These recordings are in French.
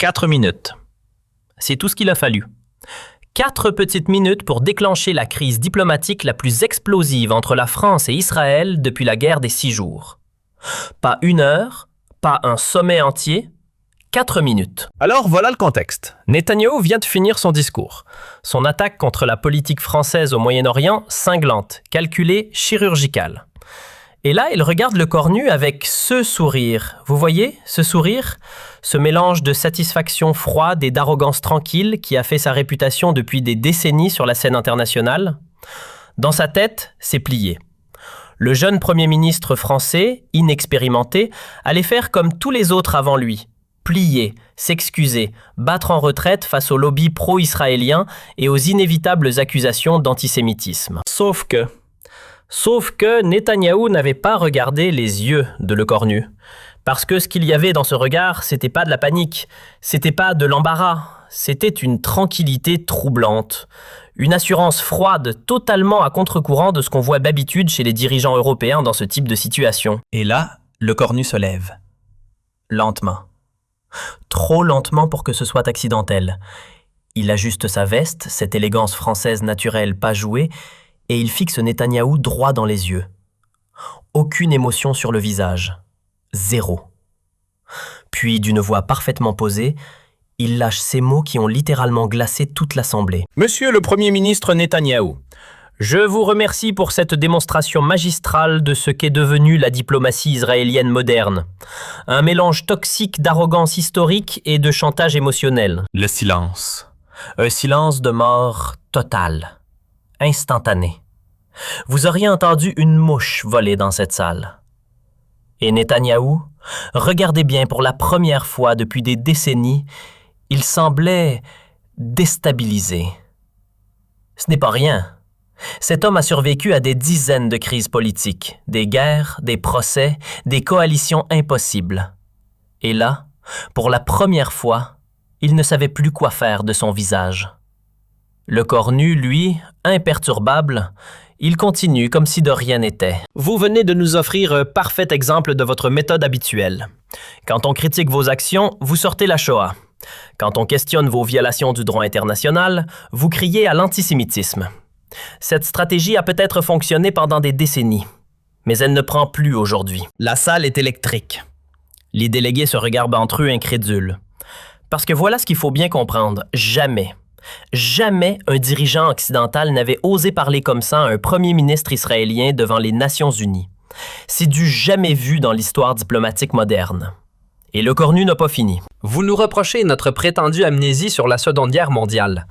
4 minutes. C'est tout ce qu'il a fallu. 4 petites minutes pour déclencher la crise diplomatique la plus explosive entre la France et Israël depuis la guerre des 6 jours. Pas 1 heure, pas un sommet entier, 4 minutes. Alors voilà le contexte. Netanyahou vient de finir son discours. Son attaque contre la politique française au Moyen-Orient, cinglante, calculée, chirurgicale. Et là, il regarde le cornu avec ce sourire. Vous voyez, ce sourire? Ce mélange de satisfaction froide et d'arrogance tranquille qui a fait sa réputation depuis des décennies sur la scène internationale. Dans sa tête, c'est plié. Le jeune Premier ministre français, inexpérimenté, allait faire comme tous les autres avant lui. Plier, s'excuser, battre en retraite face au lobby pro-israélien et aux inévitables accusations d'antisémitisme. Sauf que Netanyahou n'avait pas regardé les yeux de Le Cornu. Parce que ce qu'il y avait dans ce regard, c'était pas de la panique, c'était pas de l'embarras, c'était une tranquillité troublante. Une assurance froide, totalement à contre-courant de ce qu'on voit d'habitude chez les dirigeants européens dans ce type de situation. Et là, Le Cornu se lève. Lentement. Trop lentement pour que ce soit accidentel. Il ajuste sa veste, cette élégance française naturelle pas jouée, et il fixe Netanyahou droit dans les yeux. Aucune émotion sur le visage. 0. Puis, d'une voix parfaitement posée, il lâche ces mots qui ont littéralement glacé toute l'Assemblée. Monsieur le Premier ministre Netanyahou, je vous remercie pour cette démonstration magistrale de ce qu'est devenue la diplomatie israélienne moderne. Un mélange toxique d'arrogance historique et de chantage émotionnel. Le silence. Un silence de mort total, instantané. Vous auriez entendu une mouche voler dans cette salle. Et Netanyahou, regardez bien, pour la première fois depuis des décennies, il semblait déstabilisé. Ce n'est pas rien. Cet homme a survécu à des dizaines de crises politiques, des guerres, des procès, des coalitions impossibles. Et là, pour la première fois, il ne savait plus quoi faire de son visage. Le Cornu, lui, imperturbable, il continue comme si de rien n'était. Vous venez de nous offrir un parfait exemple de votre méthode habituelle. Quand on critique vos actions, vous sortez la Shoah. Quand on questionne vos violations du droit international, vous criez à l'antisémitisme. Cette stratégie a peut-être fonctionné pendant des décennies, mais elle ne prend plus aujourd'hui. La salle est électrique. Les délégués se regardent entre eux incrédules. Parce que voilà ce qu'il faut bien comprendre, jamais un dirigeant occidental n'avait osé parler comme ça à un premier ministre israélien devant les Nations Unies. C'est du jamais vu dans l'histoire diplomatique moderne. Et Le Cornu n'a pas fini. Vous nous reprochez notre prétendue amnésie sur la Seconde Guerre mondiale.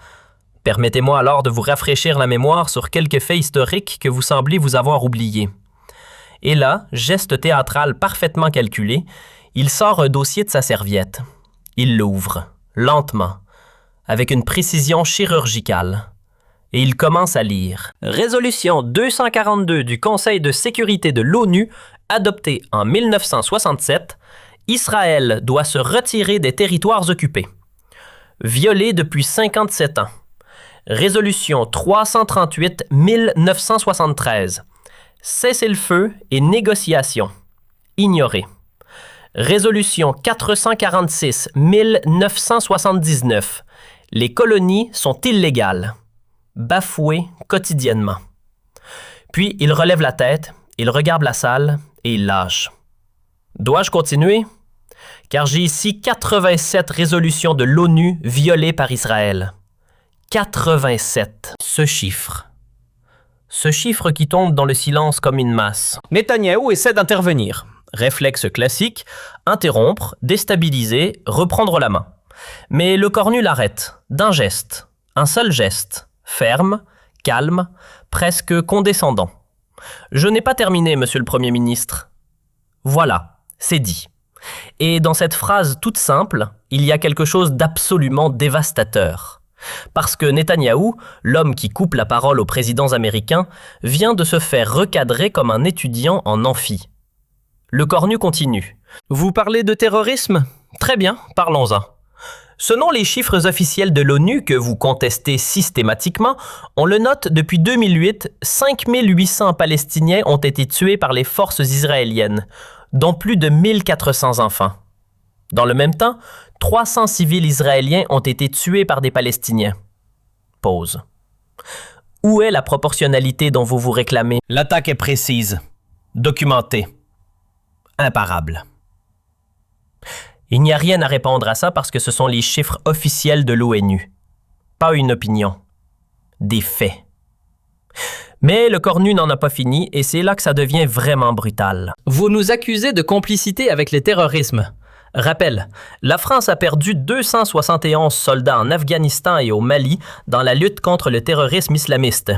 Permettez-moi alors de vous rafraîchir la mémoire sur quelques faits historiques que vous semblez vous avoir oubliés. Et là, geste théâtral parfaitement calculé, il sort un dossier de sa serviette. Il l'ouvre, lentement, avec une précision chirurgicale. Et il commence à lire. Résolution 242 du Conseil de sécurité de l'ONU, adoptée en 1967, Israël doit se retirer des territoires occupés. Violé depuis 57 ans. Résolution 338-1973. Cessez-le-feu et négociations. Ignoré. Résolution 446-1979. Les colonies sont illégales. Bafoué quotidiennement. Puis il relève la tête, il regarde la salle et il lâche. Dois-je continuer? Car j'ai ici 87 résolutions de l'ONU violées par Israël. 87. Ce chiffre qui tombe dans le silence comme une masse. Netanyahou essaie d'intervenir. Réflexe classique, interrompre, déstabiliser, reprendre la main. Mais Le Cornu l'arrête, d'un geste, un seul geste, ferme, calme, presque condescendant. Je n'ai pas terminé, monsieur le Premier ministre. Voilà, c'est dit. Et dans cette phrase toute simple, il y a quelque chose d'absolument dévastateur. Parce que Netanyahou, l'homme qui coupe la parole aux présidents américains, vient de se faire recadrer comme un étudiant en amphi. Le Cornu continue. Vous parlez de terrorisme? Très bien, parlons-en. Selon les chiffres officiels de l'ONU que vous contestez systématiquement, on le note depuis 2008, 5800 Palestiniens ont été tués par les forces israéliennes, dont plus de 1400 enfants. Dans le même temps, 300 civils israéliens ont été tués par des Palestiniens. Pause. Où est la proportionnalité dont vous vous réclamez? L'attaque est précise, documentée, imparable. Il n'y a rien à répondre à ça parce que ce sont les chiffres officiels de l'ONU. Pas une opinion. Des faits. Mais le cornu n'en a pas fini et c'est là que ça devient vraiment brutal. Vous nous accusez de complicité avec le terrorisme. Rappel, la France a perdu 271 soldats en Afghanistan et au Mali dans la lutte contre le terrorisme islamiste.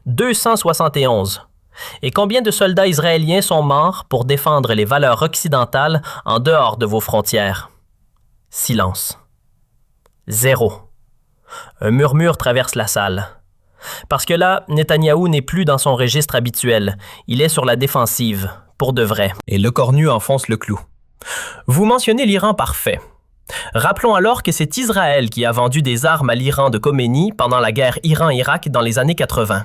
271. Et combien de soldats israéliens sont morts pour défendre les valeurs occidentales en dehors de vos frontières? Silence. 0. Un murmure traverse la salle. Parce que là, Netanyahou n'est plus dans son registre habituel. Il est sur la défensive, pour de vrai. Et le cornu enfonce le clou. Vous mentionnez l'Iran parfait. Rappelons alors que c'est Israël qui a vendu des armes à l'Iran de Khomeini pendant la guerre Iran-Irak dans les années 80.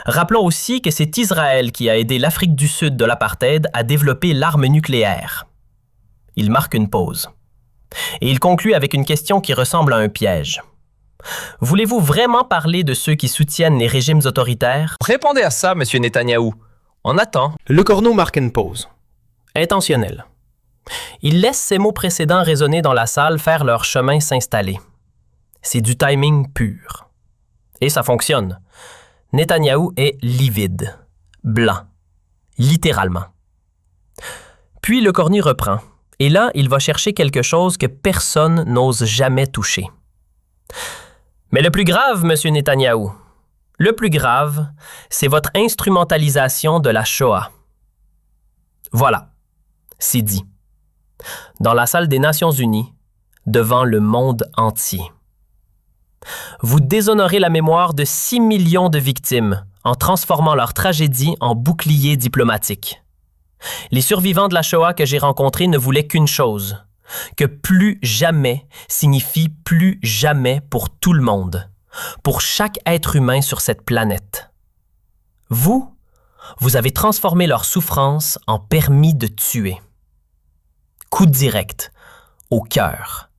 Rappelons aussi que c'est Israël qui a aidé l'Afrique du Sud de l'apartheid à développer l'arme nucléaire. Il marque une pause. Et il conclut avec une question qui ressemble à un piège. Voulez-vous vraiment parler de ceux qui soutiennent les régimes autoritaires? Répondez à ça, monsieur Netanyahou. On attend. Le corneau marque une pause. Intentionnel. Il laisse ces mots précédents résonner dans la salle faire leur chemin s'installer. C'est du timing pur. Et ça fonctionne. Netanyahou est livide, blanc, littéralement. Puis le cornu reprend, et là, il va chercher quelque chose que personne n'ose jamais toucher. Mais le plus grave, monsieur Netanyahou, le plus grave, c'est votre instrumentalisation de la Shoah. Voilà, c'est dit. Dans la salle des Nations Unies, devant le monde entier. Vous déshonorez la mémoire de 6 millions de victimes en transformant leur tragédie en bouclier diplomatique. Les survivants de la Shoah que j'ai rencontrés ne voulaient qu'une chose, que plus jamais signifie plus jamais pour tout le monde, pour chaque être humain sur cette planète. Vous avez transformé leur souffrance en permis de tuer. Coup direct, au cœur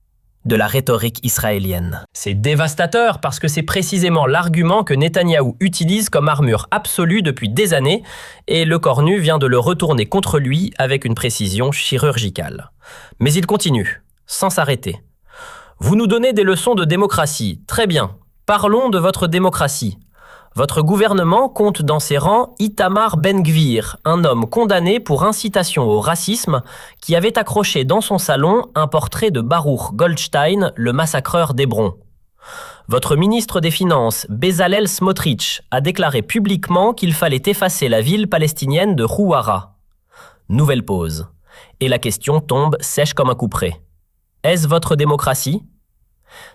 de la rhétorique israélienne. C'est dévastateur parce que c'est précisément l'argument que Netanyahou utilise comme armure absolue depuis des années et le cornu vient de le retourner contre lui avec une précision chirurgicale. Mais il continue, sans s'arrêter. Vous nous donnez des leçons de démocratie. Très bien. Parlons de votre démocratie. Votre gouvernement compte dans ses rangs Itamar Ben-Gvir, un homme condamné pour incitation au racisme qui avait accroché dans son salon un portrait de Baruch Goldstein, le massacreur d'Hébron. Votre ministre des Finances, Bezalel Smotrich, a déclaré publiquement qu'il fallait effacer la ville palestinienne de Rouara. Nouvelle pause. Et la question tombe sèche comme un couperet. Est-ce votre démocratie ?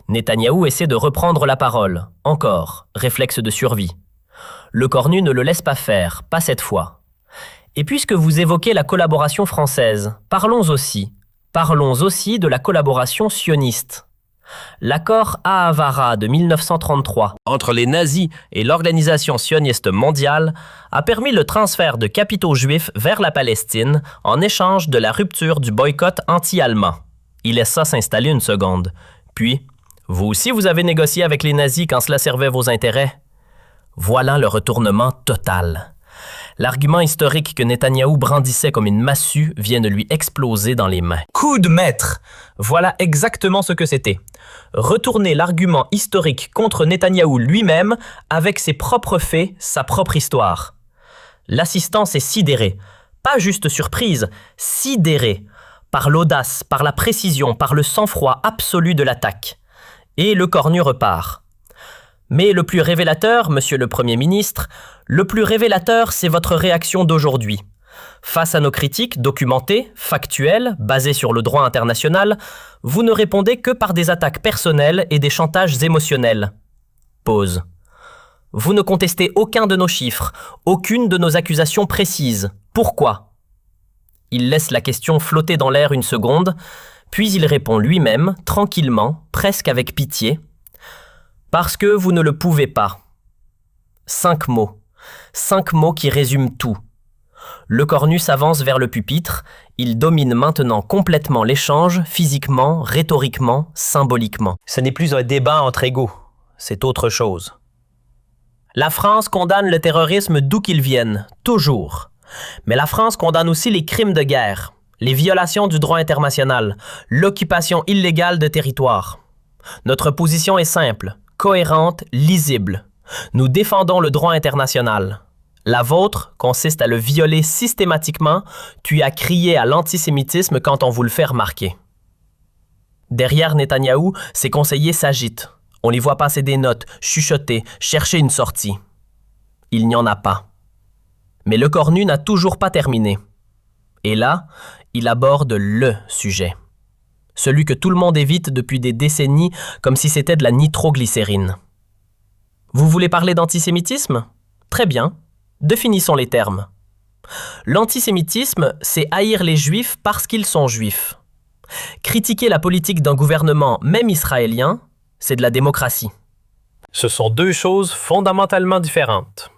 Netanyahou essaie de reprendre la parole. Encore, réflexe de survie. Le cornu ne le laisse pas faire, pas cette fois. Et puisque vous évoquez la collaboration française, parlons aussi de la collaboration sioniste. L'accord Ahavara de 1933 entre les nazis et l'organisation sioniste mondiale a permis le transfert de capitaux juifs vers la Palestine en échange de la rupture du boycott anti-allemand. Il laisse ça s'installer une seconde. Puis, vous aussi vous avez négocié avec les nazis quand cela servait vos intérêts. Voilà le retournement total. L'argument historique que Netanyahou brandissait comme une massue vient de lui exploser dans les mains. Coup de maître. Voilà exactement ce que c'était. Retourner l'argument historique contre Netanyahou lui-même avec ses propres faits, sa propre histoire. L'assistance est sidérée. Pas juste surprise, sidérée. Par l'audace, par la précision, par le sang-froid absolu de l'attaque. Et le cornu repart. Mais le plus révélateur, monsieur le Premier ministre, le plus révélateur, c'est votre réaction d'aujourd'hui. Face à nos critiques documentées, factuelles, basées sur le droit international, vous ne répondez que par des attaques personnelles et des chantages émotionnels. Pause. Vous ne contestez aucun de nos chiffres, aucune de nos accusations précises. Pourquoi ? Il laisse la question flotter dans l'air une seconde, puis il répond lui-même, tranquillement, presque avec pitié. Parce que vous ne le pouvez pas. 5 mots. 5 mots qui résument tout. Le cornu s'avance vers le pupitre, Il domine maintenant complètement l'échange, physiquement, rhétoriquement, symboliquement. Ce n'est plus un débat entre égaux, c'est autre chose. La France condamne le terrorisme d'où qu'il vienne, toujours. Mais la France condamne aussi les crimes de guerre, les violations du droit international, l'occupation illégale de territoires. Notre position est simple, cohérente, lisible. Nous défendons le droit international. La vôtre consiste à le violer systématiquement, puis à crier à l'antisémitisme quand on vous le fait remarquer. Derrière Netanyahou, ses conseillers s'agitent. On les voit passer des notes, chuchoter, chercher une sortie. Il n'y en a pas. Mais le cornu n'a toujours pas terminé. Et là, il aborde le sujet. Celui que tout le monde évite depuis des décennies comme si c'était de la nitroglycérine. Vous voulez parler d'antisémitisme? Très bien. Définissons les termes. L'antisémitisme, c'est haïr les Juifs parce qu'ils sont Juifs. Critiquer la politique d'un gouvernement, même israélien, c'est de la démocratie. Ce sont deux choses fondamentalement différentes.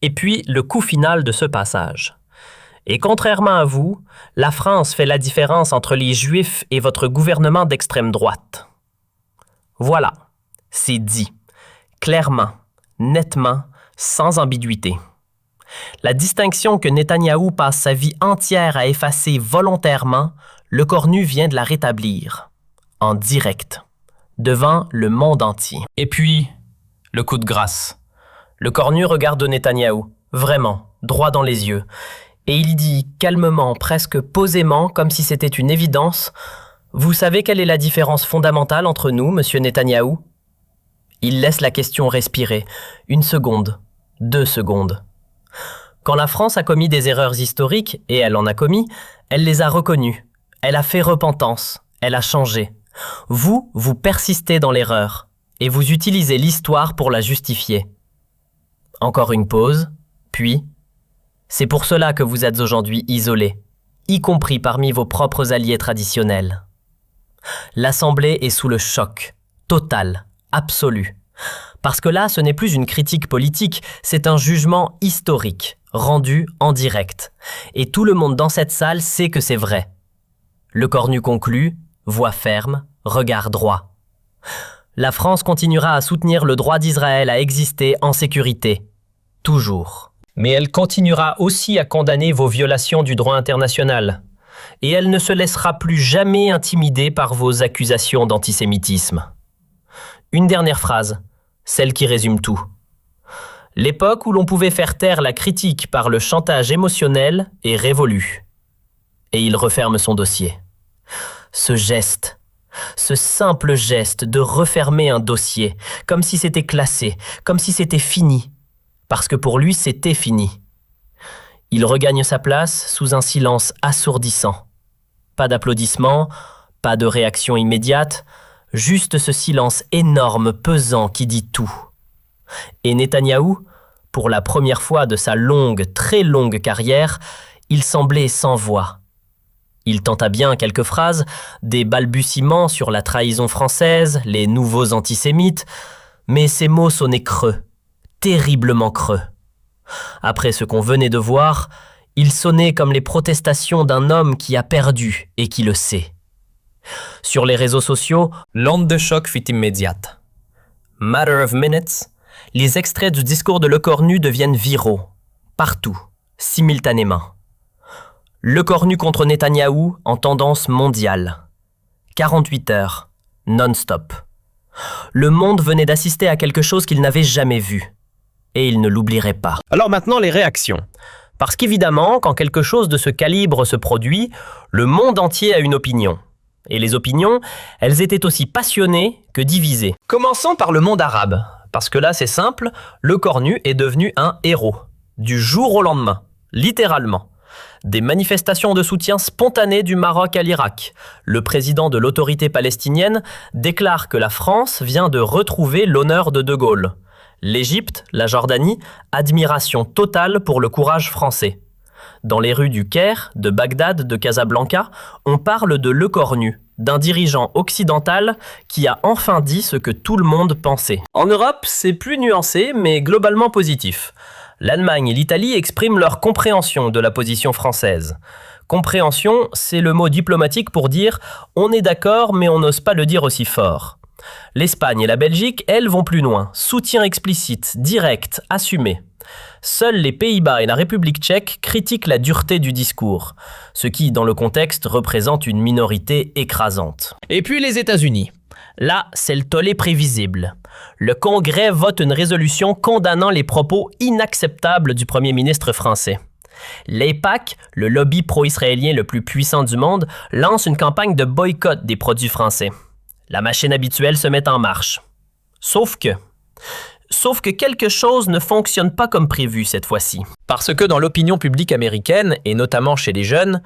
Et puis, le coup final de ce passage. Et contrairement à vous, la France fait la différence entre les Juifs et votre gouvernement d'extrême droite. Voilà, c'est dit, clairement, nettement, sans ambiguïté. La distinction que Netanyahou passe sa vie entière à effacer volontairement, le cornu vient de la rétablir, en direct, devant le monde entier. Et puis, le coup de grâce. Le cornu regarde Netanyahou, vraiment, droit dans les yeux, et il dit calmement, presque posément, comme si c'était une évidence, « Vous savez quelle est la différence fondamentale entre nous, monsieur Netanyahou ?» Il laisse la question respirer. 1 seconde, 2 secondes. Quand la France a commis des erreurs historiques, et elle en a commis, elle les a reconnues. Elle a fait repentance. Elle a changé. Vous persistez dans l'erreur, et vous utilisez l'histoire pour la justifier. Encore une pause, puis... C'est pour cela que vous êtes aujourd'hui isolés, y compris parmi vos propres alliés traditionnels. L'Assemblée est sous le choc, total, absolu. Parce que là, ce n'est plus une critique politique, c'est un jugement historique, rendu en direct. Et tout le monde dans cette salle sait que c'est vrai. Le cornu conclut, voix ferme, regard droit. La France continuera à soutenir le droit d'Israël à exister en sécurité. Toujours. Mais elle continuera aussi à condamner vos violations du droit international. Et elle ne se laissera plus jamais intimider par vos accusations d'antisémitisme. Une dernière phrase, celle qui résume tout. L'époque où l'on pouvait faire taire la critique par le chantage émotionnel est révolue. Et il referme son dossier. Ce geste, ce simple geste de refermer un dossier, comme si c'était classé, comme si c'était fini, parce que pour lui, c'était fini. Il regagne sa place sous un silence assourdissant. Pas d'applaudissements, pas de réaction immédiate, juste ce silence énorme, pesant qui dit tout. Et Netanyahou, pour la première fois de sa longue, très longue carrière, il semblait sans voix. Il tenta bien quelques phrases, des balbutiements sur la trahison française, les nouveaux antisémites, mais ces mots sonnaient creux. Terriblement creux. Après ce qu'on venait de voir, il sonnait comme les protestations d'un homme qui a perdu et qui le sait. Sur les réseaux sociaux, L'onde de choc fut immédiate. matter of minutes, les extraits du discours de Lecornu deviennent viraux, partout, simultanément. Lecornu contre Netanyahou en tendance mondiale. 48 heures, non-stop. Le monde venait d'assister à quelque chose qu'il n'avait jamais vu. Et il ne l'oublierait pas. Alors maintenant, les réactions. Parce qu'évidemment, quand quelque chose de ce calibre se produit, le monde entier a une opinion. Et les opinions, elles étaient aussi passionnées que divisées. Commençons par le monde arabe. Parce que là, c'est simple, le cornu est devenu un héros. Du jour au lendemain, littéralement. Des manifestations de soutien spontanées du Maroc à l'Irak. Le président de l'autorité palestinienne déclare que la France vient de retrouver l'honneur de De Gaulle. L'Égypte, la Jordanie, admiration totale pour le courage français. Dans les rues du Caire, de Bagdad, de Casablanca, on parle de Lecornu, d'un dirigeant occidental qui a enfin dit ce que tout le monde pensait. En Europe, c'est plus nuancé, mais globalement positif. L'Allemagne et l'Italie expriment leur compréhension de la position française. Compréhension, c'est le mot diplomatique pour dire « on est d'accord mais on n'ose pas le dire aussi fort ». L'Espagne et la Belgique, elles, vont plus loin. Soutien explicite, direct, assumé. Seuls les Pays-Bas et la République tchèque critiquent la dureté du discours, ce qui, dans le contexte, représente une minorité écrasante. Et puis les États-Unis. Là, c'est le tollé prévisible. Le Congrès vote une résolution condamnant les propos inacceptables du premier ministre français. L'AIPAC, le lobby pro-israélien le plus puissant du monde, lance une campagne de boycott des produits français. La machine habituelle se met en marche. Sauf que quelque chose ne fonctionne pas comme prévu cette fois-ci. Parce que dans l'opinion publique américaine, et notamment chez les jeunes,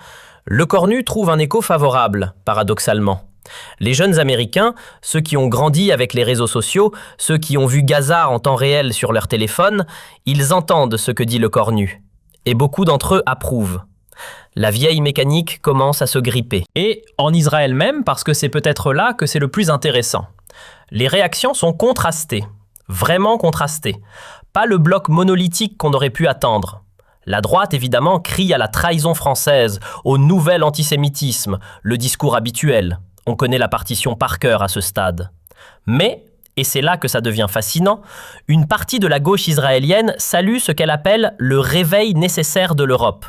le cornu trouve un écho favorable, paradoxalement. Les jeunes Américains, ceux qui ont grandi avec les réseaux sociaux, ceux qui ont vu Gaza en temps réel sur leur téléphone, ils entendent ce que dit le cornu. Et beaucoup d'entre eux approuvent. La vieille mécanique commence à se gripper. Et en Israël même, parce que c'est peut-être là que c'est le plus intéressant. Les réactions sont contrastées. Vraiment contrastées. Pas le bloc monolithique qu'on aurait pu attendre. La droite, évidemment, crie à la trahison française, au nouvel antisémitisme, le discours habituel. On connaît la partition par cœur à ce stade. Mais, et c'est là que ça devient fascinant, une partie de la gauche israélienne salue ce qu'elle appelle le réveil nécessaire de l'Europe.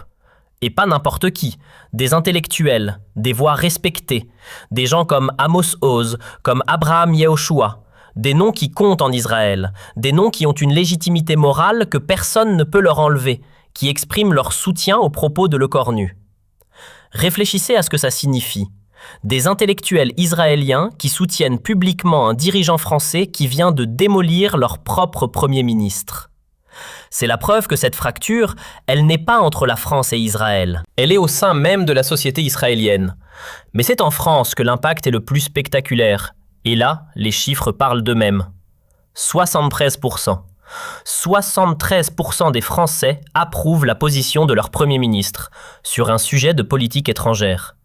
Et pas n'importe qui, des intellectuels, des voix respectées, des gens comme Amos Oz, comme Abraham Yehoshua, des noms qui comptent en Israël, des noms qui ont une légitimité morale que personne ne peut leur enlever, qui expriment leur soutien aux propos de Le Cornu. Réfléchissez à ce que ça signifie. Des intellectuels israéliens qui soutiennent publiquement un dirigeant français qui vient de démolir leur propre Premier ministre. C'est la preuve que cette fracture, elle n'est pas entre la France et Israël. Elle est au sein même de la société israélienne. Mais c'est en France que l'impact est le plus spectaculaire. Et là, les chiffres parlent d'eux-mêmes. 73%. 73% des Français approuvent la position de leur Premier ministre sur un sujet de politique étrangère.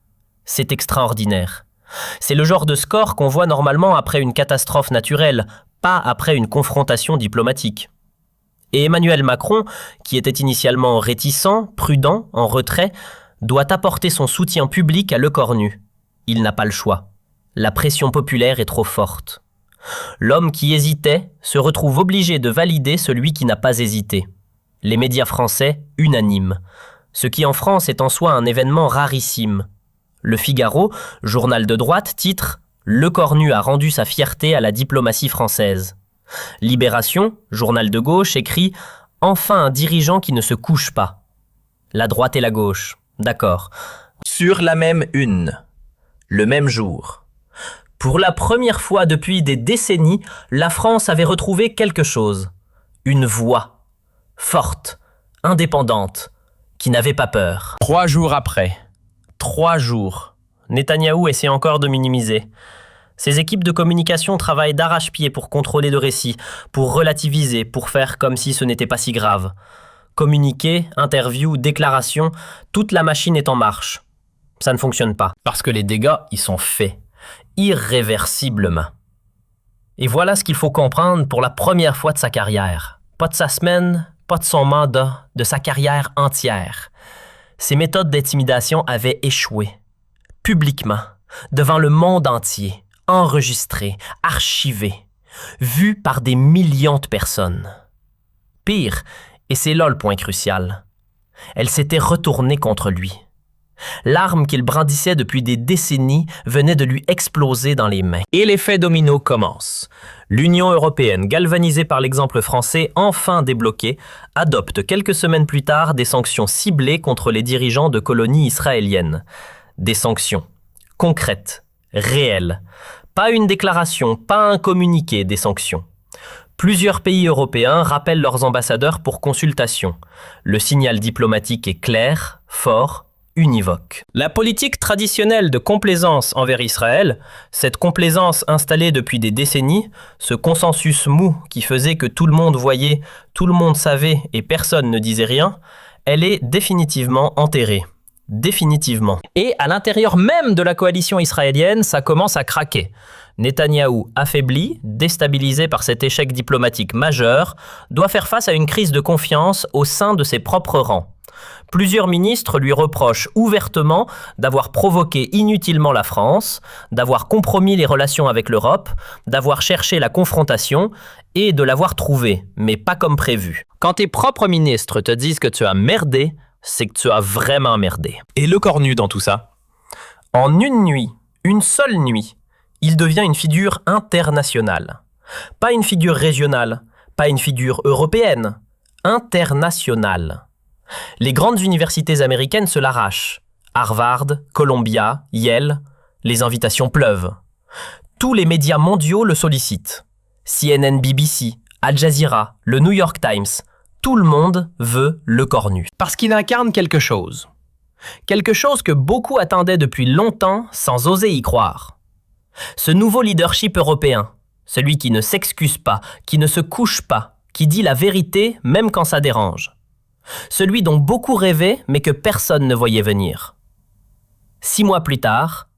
C'est extraordinaire. C'est le genre de score qu'on voit normalement après une catastrophe naturelle, pas après une confrontation diplomatique. Et Emmanuel Macron, qui était initialement réticent, prudent, en retrait, doit apporter son soutien public à Le Cornu. Il n'a pas le choix. La pression populaire est trop forte. L'homme qui hésitait se retrouve obligé de valider celui qui n'a pas hésité. Les médias français, unanimes. Ce qui en France est en soi un événement rarissime. Le Figaro, journal de droite, titre « Le Cornu a rendu sa fierté à la diplomatie française ». Libération, journal de gauche, écrit « Enfin un dirigeant qui ne se couche pas ». La droite et la gauche, d'accord. Sur la même une, le même jour. Pour la première fois depuis des décennies, la France avait retrouvé quelque chose. Une voix, forte, indépendante, qui n'avait pas peur. 3 jours après. 3 jours. Netanyahou essaie encore de minimiser. Ses équipes de communication travaillent d'arrache-pied pour contrôler le récit, pour relativiser, pour faire comme si ce n'était pas si grave. Communiqué, interview, déclaration, toute la machine est en marche. Ça ne fonctionne pas. Parce que les dégâts, ils sont faits. Irréversiblement. Et voilà ce qu'il faut comprendre pour la première fois de sa carrière. Pas de sa semaine, pas de son mandat, de sa carrière entière. Ses méthodes d'intimidation avaient échoué. Publiquement, devant le monde entier, enregistrées, archivées, vues par des millions de personnes. Pire, et c'est là le point crucial, elle s'était retournée contre lui. L'arme qu'il brandissait depuis des décennies venait de lui exploser dans les mains. Et l'effet domino commence. L'Union européenne, galvanisée par l'exemple français, enfin débloqué, adopte quelques semaines plus tard des sanctions ciblées contre les dirigeants de colonies israéliennes. Des sanctions concrètes, réelles. Pas une déclaration, pas un communiqué, des sanctions. Plusieurs pays européens rappellent leurs ambassadeurs pour consultation. Le signal diplomatique est clair, fort, univoque. La politique traditionnelle de complaisance envers Israël, cette complaisance installée depuis des décennies, ce consensus mou qui faisait que tout le monde voyait, tout le monde savait et personne ne disait rien, elle est définitivement enterrée. Définitivement. Et à l'intérieur même de la coalition israélienne, ça commence à craquer. Netanyahou, affaibli, déstabilisé par cet échec diplomatique majeur, doit faire face à une crise de confiance au sein de ses propres rangs. Plusieurs ministres lui reprochent ouvertement d'avoir provoqué inutilement la France, d'avoir compromis les relations avec l'Europe, d'avoir cherché la confrontation et de l'avoir trouvée, mais pas comme prévu. Quand tes propres ministres te disent que tu as merdé, c'est que tu as vraiment merdé. Et Le Cornu dans tout ça? En une nuit, une seule nuit, il devient une figure internationale. Pas une figure régionale, pas une figure européenne, internationale. Les grandes universités américaines se l'arrachent. Harvard, Columbia, Yale, les invitations pleuvent. Tous les médias mondiaux le sollicitent. CNN, BBC, Al Jazeera, le New York Times, tout le monde veut Le Cornu. Parce qu'il incarne quelque chose. Quelque chose que beaucoup attendaient depuis longtemps sans oser y croire. Ce nouveau leadership européen, celui qui ne s'excuse pas, qui ne se couche pas, qui dit la vérité même quand ça dérange. Celui dont beaucoup rêvaient mais que personne ne voyait venir. 6 mois plus tard,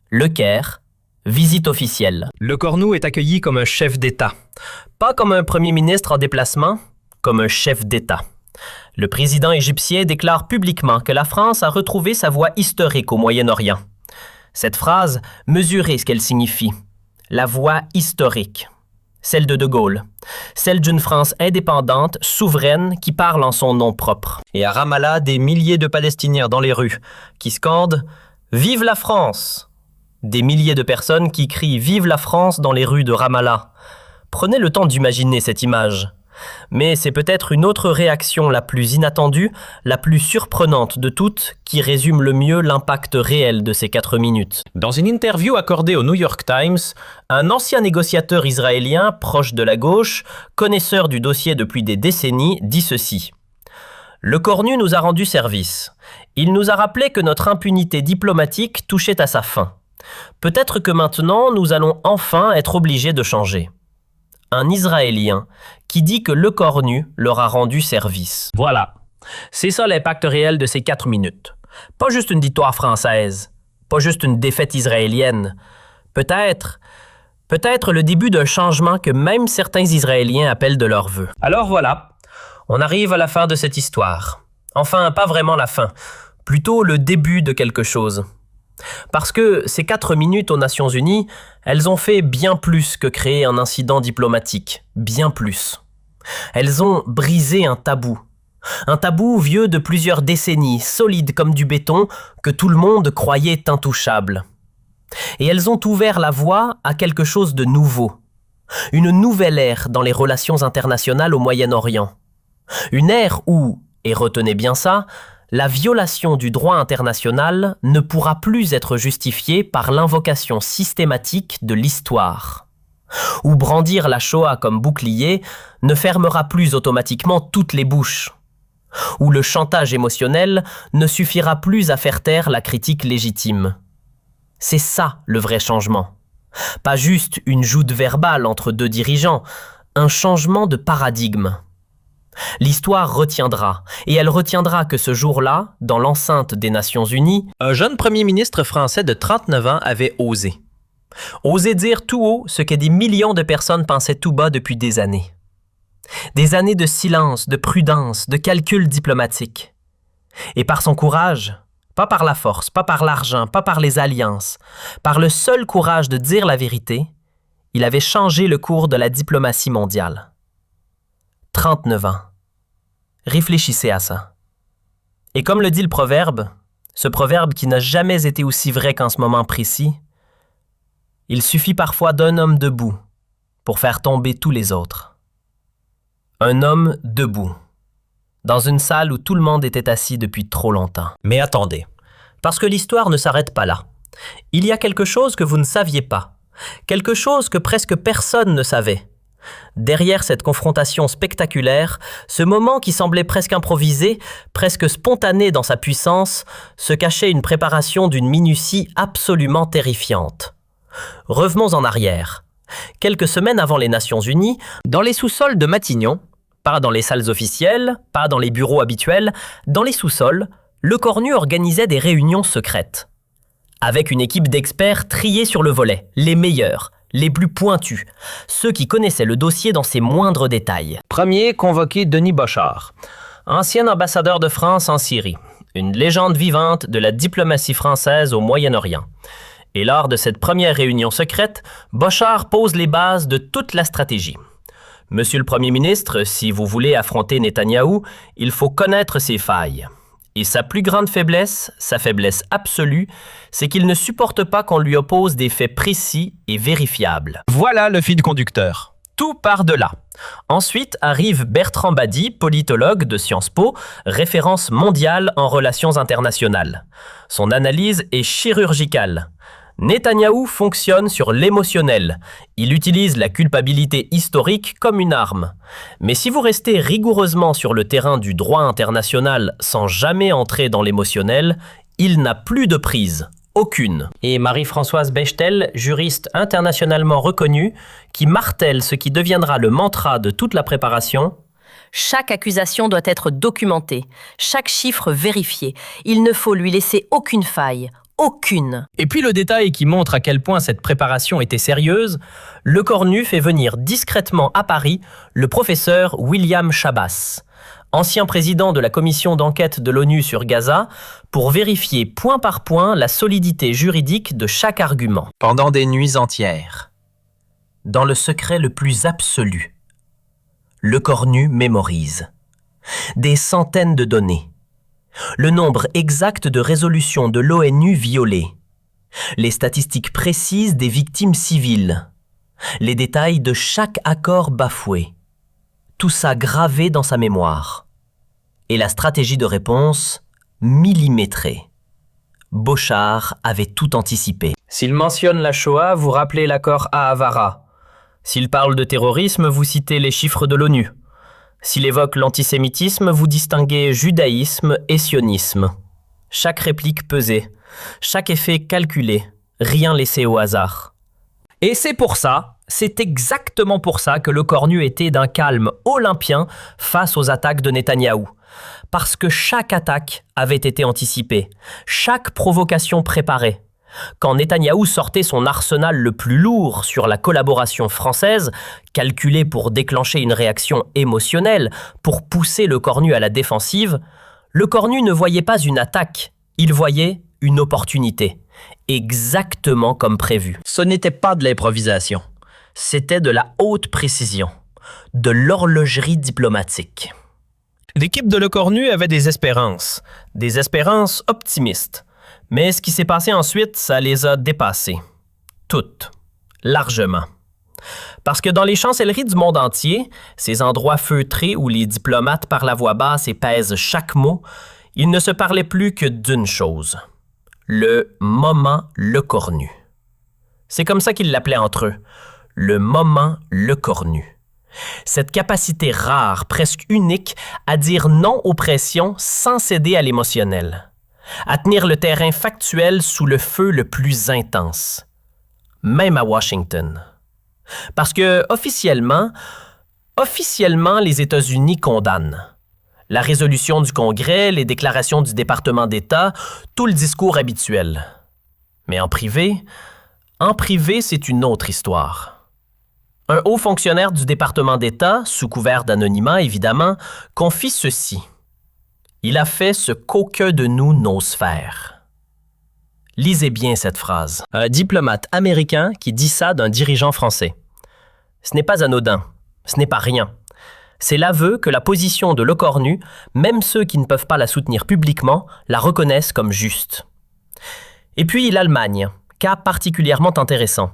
Le Caire, visite officielle. Le Cornu est accueilli comme un chef d'État. Pas comme un premier ministre en déplacement, comme un chef d'État. Le président égyptien déclare publiquement que la France a retrouvé sa voie historique au Moyen-Orient. Cette phrase, mesurez ce qu'elle signifie. La voie historique. Celle de Gaulle. Celle d'une France indépendante, souveraine, qui parle en son nom propre. Et à Ramallah, des milliers de Palestiniens dans les rues qui scandent « Vive la France !» Des milliers de personnes qui crient « Vive la France !» dans les rues de Ramallah. Prenez le temps d'imaginer cette image. Mais c'est peut-être une autre réaction la plus inattendue, la plus surprenante de toutes, qui résume le mieux l'impact réel de ces 4 minutes. Dans une interview accordée au New York Times, un ancien négociateur israélien proche de la gauche, connaisseur du dossier depuis des décennies, dit ceci. « Le Cornu nous a rendu service. Il nous a rappelé que notre impunité diplomatique touchait à sa fin. Peut-être que maintenant, nous allons enfin être obligés de changer. » Un Israélien qui dit que Le Cornu leur a rendu service. Voilà, c'est ça l'impact réel de ces 4 minutes. Pas juste une victoire française, pas juste une défaite israélienne. Peut-être le début d'un changement que même certains Israéliens appellent de leur vœu. Alors voilà, on arrive à la fin de cette histoire. Enfin, pas vraiment la fin, plutôt le début de quelque chose. Parce que ces 4 minutes aux Nations Unies, elles ont fait bien plus que créer un incident diplomatique, bien plus. Elles ont brisé un tabou vieux de plusieurs décennies, solide comme du béton, que tout le monde croyait intouchable. Et elles ont ouvert la voie à quelque chose de nouveau, une nouvelle ère dans les relations internationales au Moyen-Orient. Une ère où, et retenez bien ça, la violation du droit international ne pourra plus être justifiée par l'invocation systématique de l'histoire. Où brandir la Shoah comme bouclier ne fermera plus automatiquement toutes les bouches. Où le chantage émotionnel ne suffira plus à faire taire la critique légitime. C'est ça le vrai changement. Pas juste une joute verbale entre 2 dirigeants, un changement de paradigme. L'histoire retiendra, et elle retiendra que ce jour-là, dans l'enceinte des Nations Unies, Un jeune premier ministre français de 39 ans avait osé. Oser dire tout haut ce que des millions de personnes pensaient tout bas depuis des années. Des années de silence, de prudence, de calcul diplomatique. Et par son courage, pas par la force, pas par l'argent, pas par les alliances, par le seul courage de dire la vérité, il avait changé le cours de la diplomatie mondiale. 39 ans. Réfléchissez à ça. Et comme le dit le proverbe, ce proverbe qui n'a jamais été aussi vrai qu'en ce moment précis, il suffit parfois d'un homme debout pour faire tomber tous les autres. Un homme debout, dans une salle où tout le monde était assis depuis trop longtemps. Mais attendez. Parce que l'histoire ne s'arrête pas là. Il y a quelque chose que vous ne saviez pas, quelque chose que presque personne ne savait. Derrière cette confrontation spectaculaire, ce moment qui semblait presque improvisé, presque spontané dans sa puissance, se cachait une préparation d'une minutie absolument terrifiante. Revenons en arrière. Quelques semaines avant les Nations Unies, dans les sous-sols de Matignon, pas dans les salles officielles, pas dans les bureaux habituels, dans les sous-sols, Le Cornu organisait des réunions secrètes. Avec une équipe d'experts triés sur le volet, les meilleurs, les plus pointus, ceux qui connaissaient le dossier dans ses moindres détails. Premier, convoqué Denis Bochart, ancien ambassadeur de France en Syrie, une légende vivante de la diplomatie française au Moyen-Orient. Et lors de cette première réunion secrète, Bochart pose les bases de toute la stratégie. Monsieur le Premier ministre, si vous voulez affronter Netanyahou, il faut connaître ses failles. Et sa plus grande faiblesse, sa faiblesse absolue, c'est qu'il ne supporte pas qu'on lui oppose des faits précis et vérifiables. Voilà le fil conducteur. Tout part de là. Ensuite arrive Bertrand Badi, politologue de Sciences Po, référence mondiale en relations internationales. Son analyse est chirurgicale. Netanyahou fonctionne sur l'émotionnel. Il utilise la culpabilité historique comme une arme. Mais si vous restez rigoureusement sur le terrain du droit international sans jamais entrer dans l'émotionnel, il n'a plus de prise. Aucune. Et Marie-Françoise Bechtel, juriste internationalement reconnue, qui martèle ce qui deviendra le mantra de toute la préparation. Chaque accusation doit être documentée, chaque chiffre vérifié. Il ne faut lui laisser aucune faille. Aucune. Et puis le détail qui montre à quel point cette préparation était sérieuse, Lecornu fait venir discrètement à Paris le professeur William Chabas, ancien président de la commission d'enquête de l'ONU sur Gaza, pour vérifier point par point la solidité juridique de chaque argument. Pendant des nuits entières, Dans le secret le plus absolu, Lecornu mémorise des centaines de données. Le nombre exact de résolutions de l'ONU violées, les statistiques précises des victimes civiles, les détails de chaque accord bafoué, tout ça gravé dans sa mémoire. Et la stratégie de réponse millimétrée. Bochart avait tout anticipé. S'il mentionne la Shoah, vous rappelez l'accord à Havara. S'il parle de terrorisme, vous citez les chiffres de l'ONU. S'il évoque l'antisémitisme, vous distinguez judaïsme et sionisme. Chaque réplique pesée, chaque effet calculé, rien laissé au hasard. Et c'est exactement pour ça que Lecornu était d'un calme olympien face aux attaques de Netanyahou. Parce que chaque attaque avait été anticipée, chaque provocation préparée. Quand Netanyahou sortait son arsenal le plus lourd sur la collaboration française, calculé pour déclencher une réaction émotionnelle, pour pousser Lecornu à la défensive, Lecornu ne voyait pas une attaque, il voyait une opportunité, exactement comme prévu. Ce n'était pas de l'improvisation, c'était de la haute précision, De l'horlogerie diplomatique. L'équipe de Lecornu avait des espérances optimistes. Mais ce qui s'est passé ensuite, ça les a dépassées. Toutes. Largement. Parce que dans les chancelleries du monde entier, ces endroits feutrés où les diplomates parlent à voix basse et pèsent chaque mot, ils ne se parlaient plus que d'une chose. Le moment Lecornu. C'est comme ça qu'ils l'appelaient entre eux. Le moment Lecornu. Cette capacité rare, presque unique, à dire non aux pressions sans céder à l'émotionnel. À tenir le terrain factuel sous le feu le plus intense. Même à Washington. Parce que, officiellement, les États-Unis condamnent. La résolution du Congrès, les déclarations du département d'État, tout le discours habituel. Mais en privé, c'est une autre histoire. Un haut fonctionnaire du département d'État, sous couvert d'anonymat évidemment, confie ceci. Il a fait ce qu'aucun de nous n'ose faire. Lisez bien cette phrase. Un diplomate américain qui dit ça d'un dirigeant français. Ce n'est pas anodin, ce n'est pas rien. C'est l'aveu que la position de Lecornu, même ceux qui ne peuvent pas la soutenir publiquement, la reconnaissent comme juste. Et puis l'Allemagne, cas particulièrement intéressant.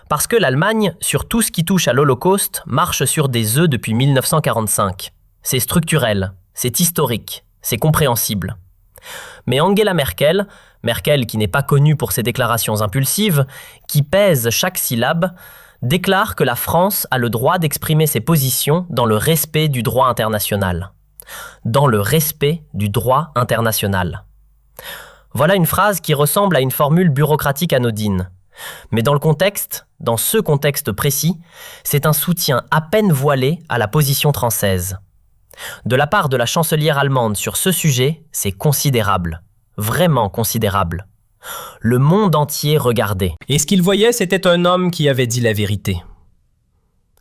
Parce que l'Allemagne, sur tout ce qui touche à l'Holocauste, marche sur des œufs depuis 1945. C'est structurel, c'est historique. C'est compréhensible. Mais Angela Merkel qui n'est pas connue pour ses déclarations impulsives, qui pèse chaque syllabe, déclare que la France a le droit d'exprimer ses positions dans le respect du droit international. Dans le respect du droit international. Voilà une phrase qui ressemble à une formule bureaucratique anodine. Mais dans ce contexte précis, c'est un soutien à peine voilé à la position française. De la part de la chancelière allemande sur ce sujet, c'est considérable, vraiment considérable. Le monde entier regardait. Et ce qu'il voyait, c'était un homme qui avait dit la vérité.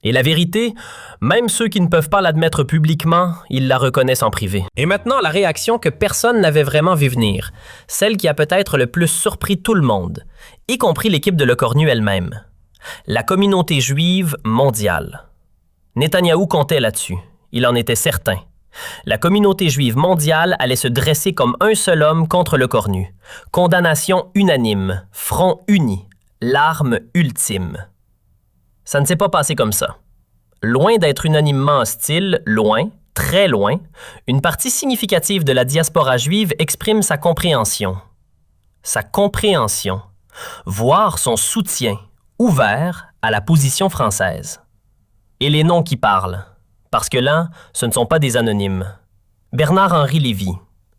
Et la vérité, même ceux qui ne peuvent pas l'admettre publiquement, ils la reconnaissent en privé. Et maintenant, la réaction que personne n'avait vraiment vu venir, celle qui a peut-être le plus surpris tout le monde, y compris l'équipe de Le Cornu elle-même. La communauté juive mondiale. Netanyahou comptait là-dessus. Il en était certain. La communauté juive mondiale allait se dresser comme un seul homme contre Le Cornu. Condamnation unanime, front uni, l'arme ultime. Ça ne s'est pas passé comme ça. Loin d'être unanimement hostile, loin, très loin, une partie significative de la diaspora juive exprime sa compréhension. Sa compréhension, voire son soutien, ouvert à la position française. Et les noms qui parlent, parce que là, ce ne sont pas des anonymes. Bernard-Henri Lévy,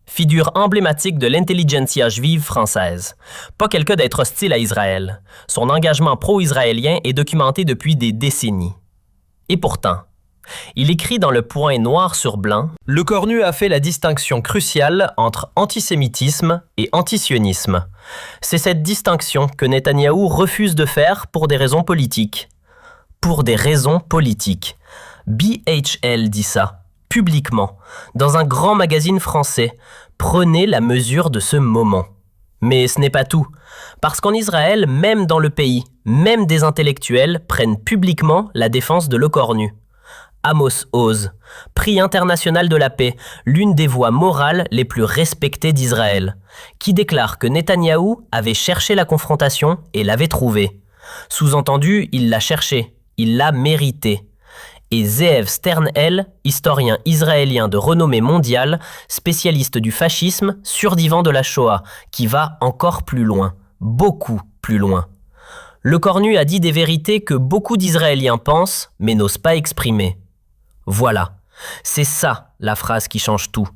figure emblématique de l'intelligentsia juive française. Pas quelqu'un d'être hostile à Israël. Son engagement pro-israélien est documenté depuis des décennies. Et pourtant, il écrit dans Le Point noir sur blanc « Le Cornu a fait la distinction cruciale entre antisémitisme et antisionisme. C'est cette distinction que Netanyahou refuse de faire pour des raisons politiques. Pour des raisons politiques. BHL dit ça, publiquement, dans un grand magazine français. Prenez la mesure de ce moment. Mais ce n'est pas tout. Parce qu'en Israël, même dans le pays, même des intellectuels prennent publiquement la défense de Le Cornu. Amos Oz, prix international de la paix, l'une des voix morales les plus respectées d'Israël, qui déclare que Netanyahou avait cherché la confrontation et l'avait trouvée. Sous-entendu, il l'a cherchée, il l'a méritée. Et Zeev Sternhell, historien israélien de renommée mondiale, spécialiste du fascisme, survivant de la Shoah, qui va encore plus loin, beaucoup plus loin. Le Cornu a dit des vérités que beaucoup d'Israéliens pensent, mais n'osent pas exprimer. Voilà, c'est ça la phrase qui change tout.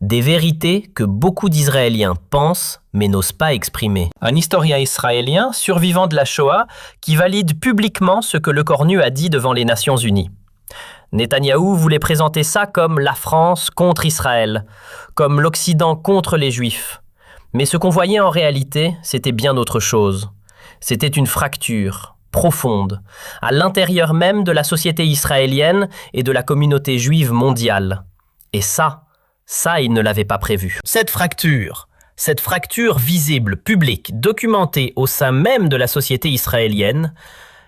Des vérités que beaucoup d'Israéliens pensent, mais n'osent pas exprimer. Un historien israélien, survivant de la Shoah, qui valide publiquement ce que Le Cornu a dit devant les Nations Unies. Netanyahou voulait présenter ça comme la France contre Israël, comme l'Occident contre les Juifs. Mais ce qu'on voyait en réalité, c'était bien autre chose. C'était une fracture profonde, à l'intérieur même de la société israélienne et de la communauté juive mondiale. Et ça, il ne l'avait pas prévu. Cette fracture visible, publique, documentée au sein même de la société israélienne,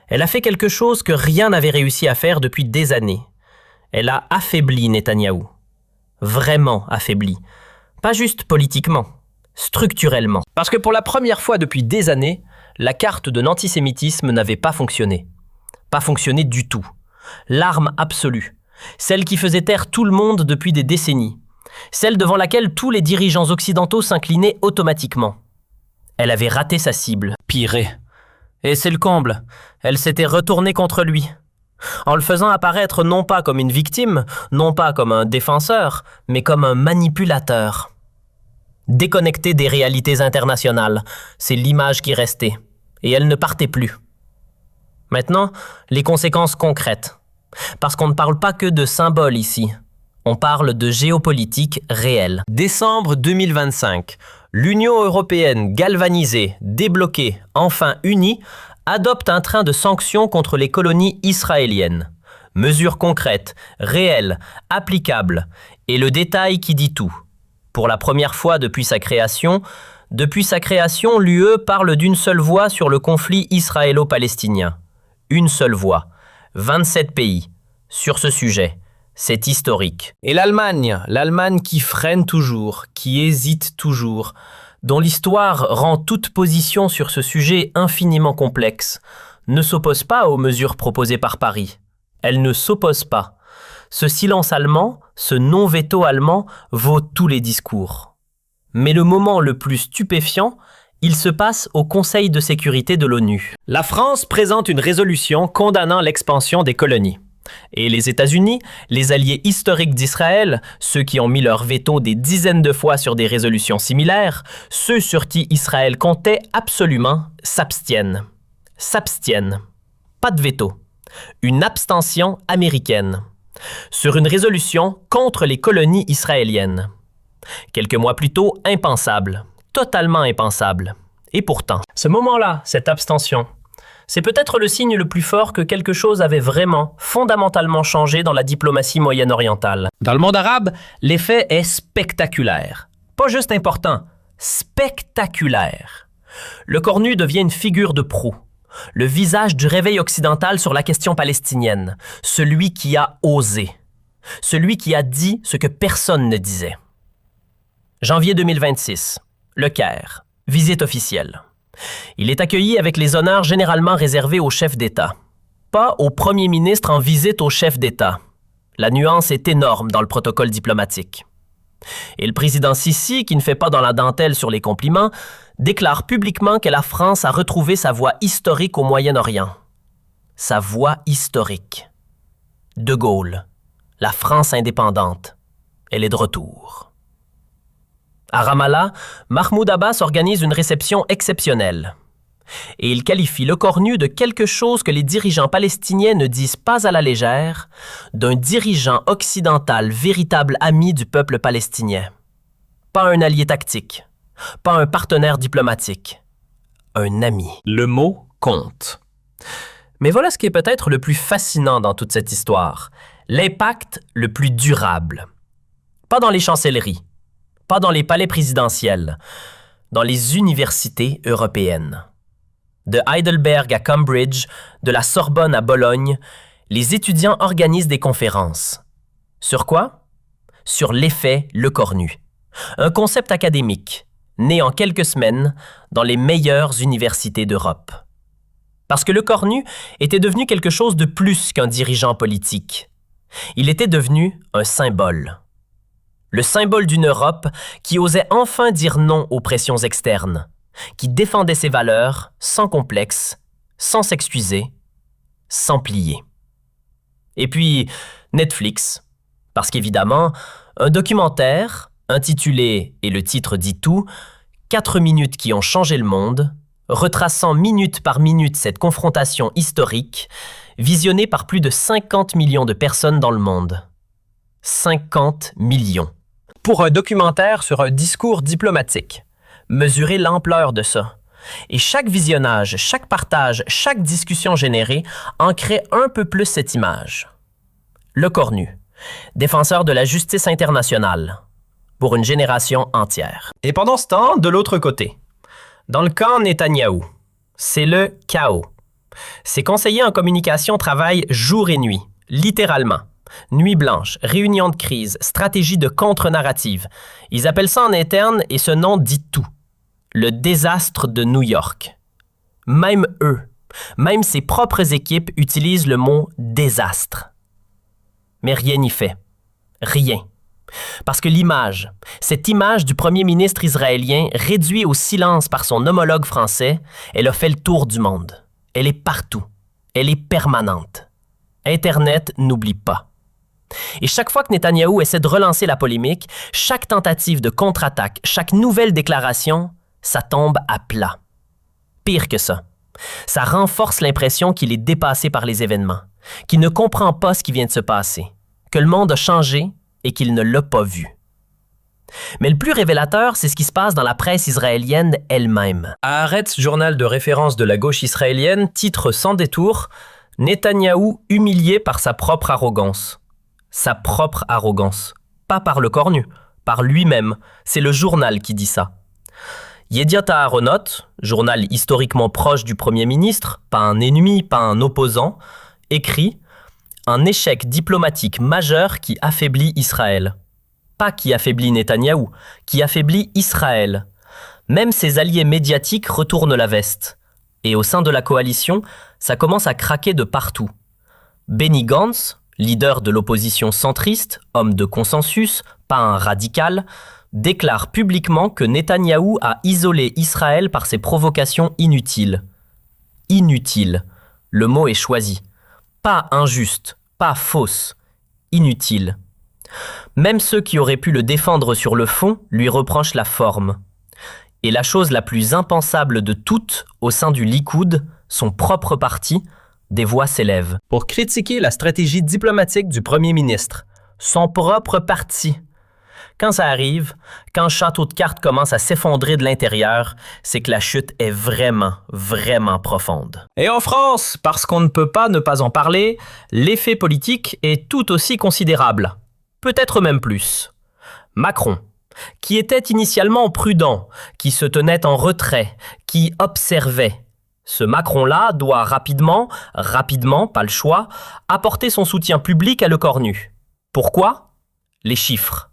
elle a fait quelque chose que rien n'avait réussi à faire depuis des années. Elle a affaibli Netanyahou. Vraiment affaibli. Pas juste politiquement, structurellement. Parce que pour la première fois depuis des années, la carte de l'antisémitisme n'avait pas fonctionné. Pas fonctionné du tout. L'arme absolue. Celle qui faisait taire tout le monde depuis des décennies. Celle devant laquelle tous les dirigeants occidentaux s'inclinaient automatiquement. Elle avait raté sa cible. Pire. Et c'est le comble. Elle s'était retournée contre lui. En le faisant apparaître non pas comme une victime, non pas comme un défenseur, mais comme un manipulateur. Déconnecté des réalités internationales, c'est l'image qui restait. Et elle ne partait plus. Maintenant, les conséquences concrètes. Parce qu'on ne parle pas que de symboles ici. On parle de géopolitique réelle. Décembre 2025. L'Union européenne galvanisée, débloquée, enfin unie, adopte un train de sanctions contre les colonies israéliennes. Mesures concrètes, réelles, applicables, et le détail qui dit tout. Pour la première fois depuis sa création, l'UE parle d'une seule voix sur le conflit israélo-palestinien. Une seule voix. 27 pays. Sur ce sujet. C'est historique. Et l'Allemagne qui freine toujours, qui hésite toujours, dont l'histoire rend toute position sur ce sujet infiniment complexe, ne s'oppose pas aux mesures proposées par Paris. Elle ne s'oppose pas. Ce silence allemand, ce non-veto allemand vaut tous les discours. Mais le moment le plus stupéfiant, il se passe au Conseil de sécurité de l'ONU. La France présente une résolution condamnant l'expansion des colonies. Et les États-Unis, les alliés historiques d'Israël, ceux qui ont mis leur veto des dizaines de fois sur des résolutions similaires, ceux sur qui Israël comptait absolument, s'abstiennent. S'abstiennent. Pas de veto. Une abstention américaine. Sur une résolution contre les colonies israéliennes. Quelques mois plus tôt, impensable. Totalement impensable. Et pourtant, ce moment-là, cette abstention, c'est peut-être le signe le plus fort que quelque chose avait vraiment, fondamentalement changé dans la diplomatie moyen-orientale. Dans le monde arabe, l'effet est spectaculaire. Pas juste important, spectaculaire. Le Cornu devient une figure de proue, le visage du réveil occidental sur la question palestinienne, celui qui a osé, celui qui a dit ce que personne ne disait. Janvier 2026, Le Caire, visite officielle. Il est accueilli avec les honneurs généralement réservés au chef d'État. Pas au premier ministre en visite au chef d'État. La nuance est énorme dans le protocole diplomatique. Et le président Sisi, qui ne fait pas dans la dentelle sur les compliments, déclare publiquement que la France a retrouvé sa voie historique au Moyen-Orient. Sa voie historique. De Gaulle, la France indépendante, elle est de retour. À Ramallah, Mahmoud Abbas organise une réception exceptionnelle. Et il qualifie le Cornu de quelque chose que les dirigeants palestiniens ne disent pas à la légère, d'un dirigeant occidental véritable ami du peuple palestinien. Pas un allié tactique, pas un partenaire diplomatique, un ami. Le mot compte. Mais voilà ce qui est peut-être le plus fascinant dans toute cette histoire, l'impact le plus durable. Pas dans les chancelleries, pas dans les palais présidentiels, dans les universités européennes. De Heidelberg à Cambridge, de la Sorbonne à Bologne, les étudiants organisent des conférences. Sur quoi? Sur l'effet Le Cornu. Un concept académique, né en quelques semaines dans les meilleures universités d'Europe. Parce que Le Cornu était devenu quelque chose de plus qu'un dirigeant politique. Il était devenu un symbole. Le symbole d'une Europe qui osait enfin dire non aux pressions externes, qui défendait ses valeurs sans complexe, sans s'excuser, sans plier. Et puis, Netflix, parce qu'évidemment, un documentaire intitulé, et le titre dit tout, 4 minutes qui ont changé le monde, retraçant minute par minute cette confrontation historique, visionnée par plus de 50 millions de personnes dans le monde. 50 millions. Pour un documentaire sur un discours diplomatique, mesurez l'ampleur de ça. Et chaque visionnage, chaque partage, chaque discussion générée en crée un peu plus cette image. Le Cornu, défenseur de la justice internationale, pour une génération entière. Et pendant ce temps, de l'autre côté, dans le camp Netanyahou, c'est le chaos. Ses conseillers en communication travaillent jour et nuit, littéralement. Nuit blanche, réunion de crise, stratégie de contre-narrative. Ils appellent ça en interne et ce nom dit tout. Le désastre de New York. Même eux, même ses propres équipes utilisent le mot désastre. Mais rien n'y fait. Rien. Parce que l'image, cette image du premier ministre israélien réduit au silence par son homologue français, elle a fait le tour du monde. Elle est partout. Elle est permanente. Internet n'oublie pas. Et chaque fois que Netanyahou essaie de relancer la polémique, chaque tentative de contre-attaque, chaque nouvelle déclaration, ça tombe à plat. Pire que ça, ça renforce l'impression qu'il est dépassé par les événements, qu'il ne comprend pas ce qui vient de se passer, que le monde a changé et qu'il ne l'a pas vu. Mais le plus révélateur, c'est ce qui se passe dans la presse israélienne elle-même. Haaretz, journal de référence de la gauche israélienne, titre sans détour « Netanyahou humilié par sa propre arrogance ». Sa propre arrogance. Pas par le Cornu, par lui-même. C'est le journal qui dit ça. Yediot Aharonot, journal historiquement proche du Premier ministre, pas un ennemi, pas un opposant, écrit « Un échec diplomatique majeur qui affaiblit Israël ». Pas qui affaiblit Netanyahou, qui affaiblit Israël. Même ses alliés médiatiques retournent la veste. Et au sein de la coalition, ça commence à craquer de partout. Benny Gantz, leader de l'opposition centriste, homme de consensus, pas un radical, déclare publiquement que Netanyahou a isolé Israël par ses provocations inutiles. Inutiles. Le mot est choisi. Pas injuste, pas fausse. Inutile. Même ceux qui auraient pu le défendre sur le fond lui reprochent la forme. Et la chose la plus impensable de toutes, au sein du Likoud, son propre parti, des voix s'élèvent pour critiquer la stratégie diplomatique du premier ministre, son propre parti. Quand ça arrive, quand le château de cartes commence à s'effondrer de l'intérieur, c'est que la chute est vraiment, vraiment profonde. Et en France, parce qu'on ne peut pas ne pas en parler, l'effet politique est tout aussi considérable. Peut-être même plus. Macron, qui était initialement prudent, qui se tenait en retrait, qui observait. Ce Macron-là doit rapidement, pas le choix, apporter son soutien public à Lecornu. Pourquoi? Les chiffres.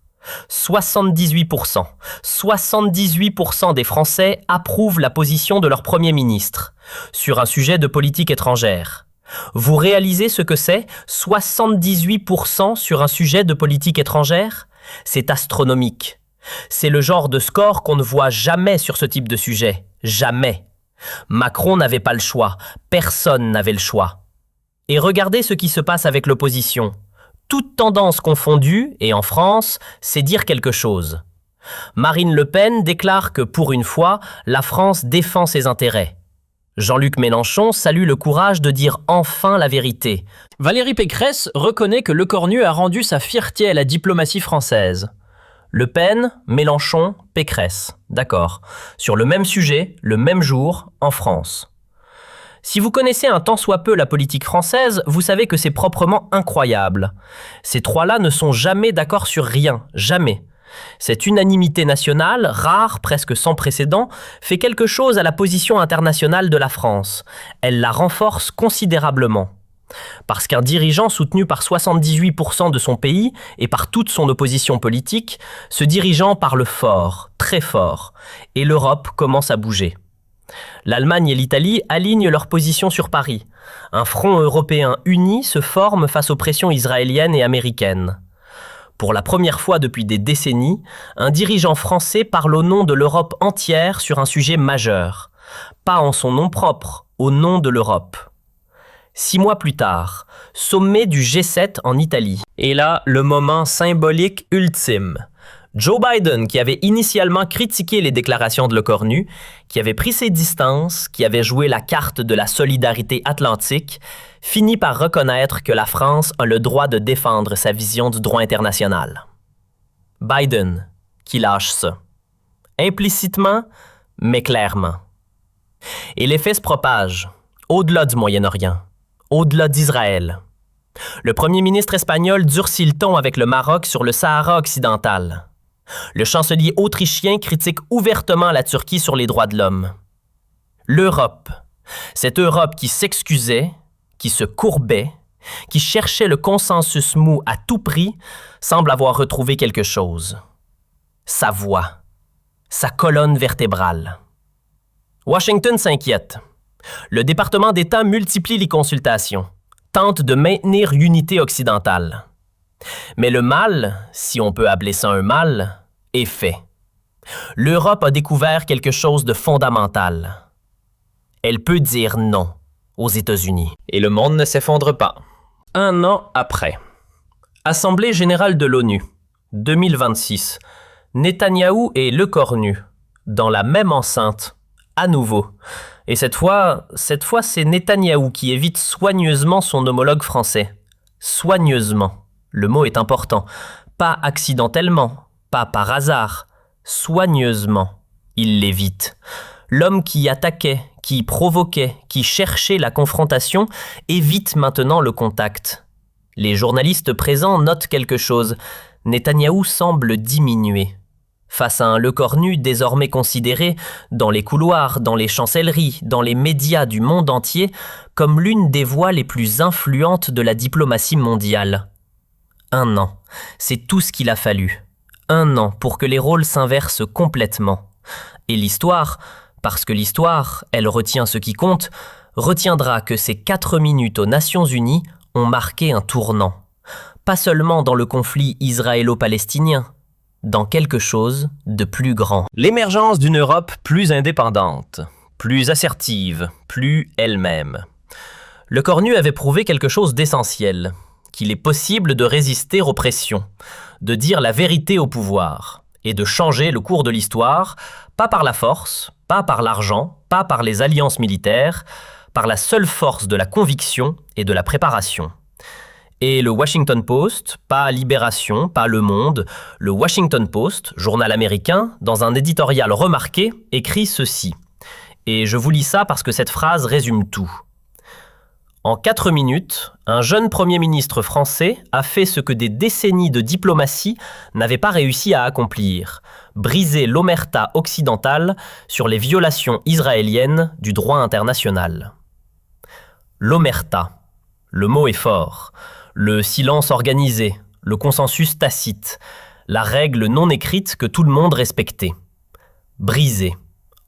78%. 78% des Français approuvent la position de leur Premier ministre sur un sujet de politique étrangère. Vous réalisez ce que c'est? 78% sur un sujet de politique étrangère? C'est astronomique. C'est le genre de score qu'on ne voit jamais sur ce type de sujet. Jamais. Macron n'avait pas le choix. Personne n'avait le choix. Et regardez ce qui se passe avec l'opposition. Toute tendance confondue, et en France, c'est dire quelque chose. Marine Le Pen déclare que, pour une fois, la France défend ses intérêts. Jean-Luc Mélenchon salue le courage de dire enfin la vérité. Valérie Pécresse reconnaît que Lecornu a rendu sa fierté à la diplomatie française. Le Pen, Mélenchon, Pécresse. D'accord. Sur le même sujet, le même jour, en France. Si vous connaissez un tant soit peu la politique française, vous savez que c'est proprement incroyable. Ces trois-là ne sont jamais d'accord sur rien, jamais. Cette unanimité nationale, rare, presque sans précédent, fait quelque chose à la position internationale de la France. Elle la renforce considérablement. Parce qu'un dirigeant soutenu par 78% de son pays et par toute son opposition politique, ce dirigeant parle fort, très fort, et l'Europe commence à bouger. L'Allemagne et l'Italie alignent leur position sur Paris. Un front européen uni se forme face aux pressions israéliennes et américaines. Pour la première fois depuis des décennies, un dirigeant français parle au nom de l'Europe entière sur un sujet majeur. Pas en son nom propre, au nom de l'Europe. 6 mois plus tard, sommet du G7 en Italie. Et là, le moment symbolique ultime. Joe Biden, qui avait initialement critiqué les déclarations de Lecornu, qui avait pris ses distances, qui avait joué la carte de la solidarité atlantique, finit par reconnaître que la France a le droit de défendre sa vision du droit international. Biden, qui lâche ça. Implicitement, mais clairement. Et l'effet se propage, au-delà du Moyen-Orient, au-delà d'Israël. Le premier ministre espagnol durcit le ton avec le Maroc sur le Sahara occidental. Le chancelier autrichien critique ouvertement la Turquie sur les droits de l'homme. L'Europe, cette Europe qui s'excusait, qui se courbait, qui cherchait le consensus mou à tout prix, semble avoir retrouvé quelque chose. Sa voix, sa colonne vertébrale. Washington s'inquiète. Le département d'État multiplie les consultations, tente de maintenir l'unité occidentale. Mais le mal, si on peut appeler ça un mal, est fait. L'Europe a découvert quelque chose de fondamental. Elle peut dire non aux États-Unis. Et le monde ne s'effondre pas. 1 an après. Assemblée générale de l'ONU, 2026. Netanyahou et Lecornu, dans la même enceinte, à nouveau. Et cette fois, c'est Netanyahou qui évite soigneusement son homologue français. Soigneusement. Le mot est important. Pas accidentellement, pas par hasard. Soigneusement, il l'évite. L'homme qui attaquait, qui provoquait, qui cherchait la confrontation, évite maintenant le contact. Les journalistes présents notent quelque chose. Netanyahou semble diminuer. Face à un Lecornu désormais considéré, dans les couloirs, dans les chancelleries, dans les médias du monde entier, comme l'une des voix les plus influentes de la diplomatie mondiale. 1 an, c'est tout ce qu'il a fallu. 1 an pour que les rôles s'inversent complètement. Et l'histoire, parce que l'histoire, elle retient ce qui compte, retiendra que ces 4 minutes aux Nations Unies ont marqué un tournant. Pas seulement dans le conflit israélo-palestinien, dans quelque chose de plus grand. L'émergence d'une Europe plus indépendante, plus assertive, plus elle-même. Lecornu avait prouvé quelque chose d'essentiel, qu'il est possible de résister aux pressions, de dire la vérité au pouvoir et de changer le cours de l'histoire, pas par la force, pas par l'argent, pas par les alliances militaires, par la seule force de la conviction et de la préparation. Et le Washington Post, pas Libération, pas Le Monde, le Washington Post, journal américain, dans un éditorial remarqué, écrit ceci. Et je vous lis ça parce que cette phrase résume tout. En 4 minutes, un jeune Premier ministre français a fait ce que des décennies de diplomatie n'avaient pas réussi à accomplir, briser l'omerta occidentale sur les violations israéliennes du droit international. L'omerta, le mot est fort, le silence organisé, le consensus tacite, la règle non écrite que tout le monde respectait. Brisé,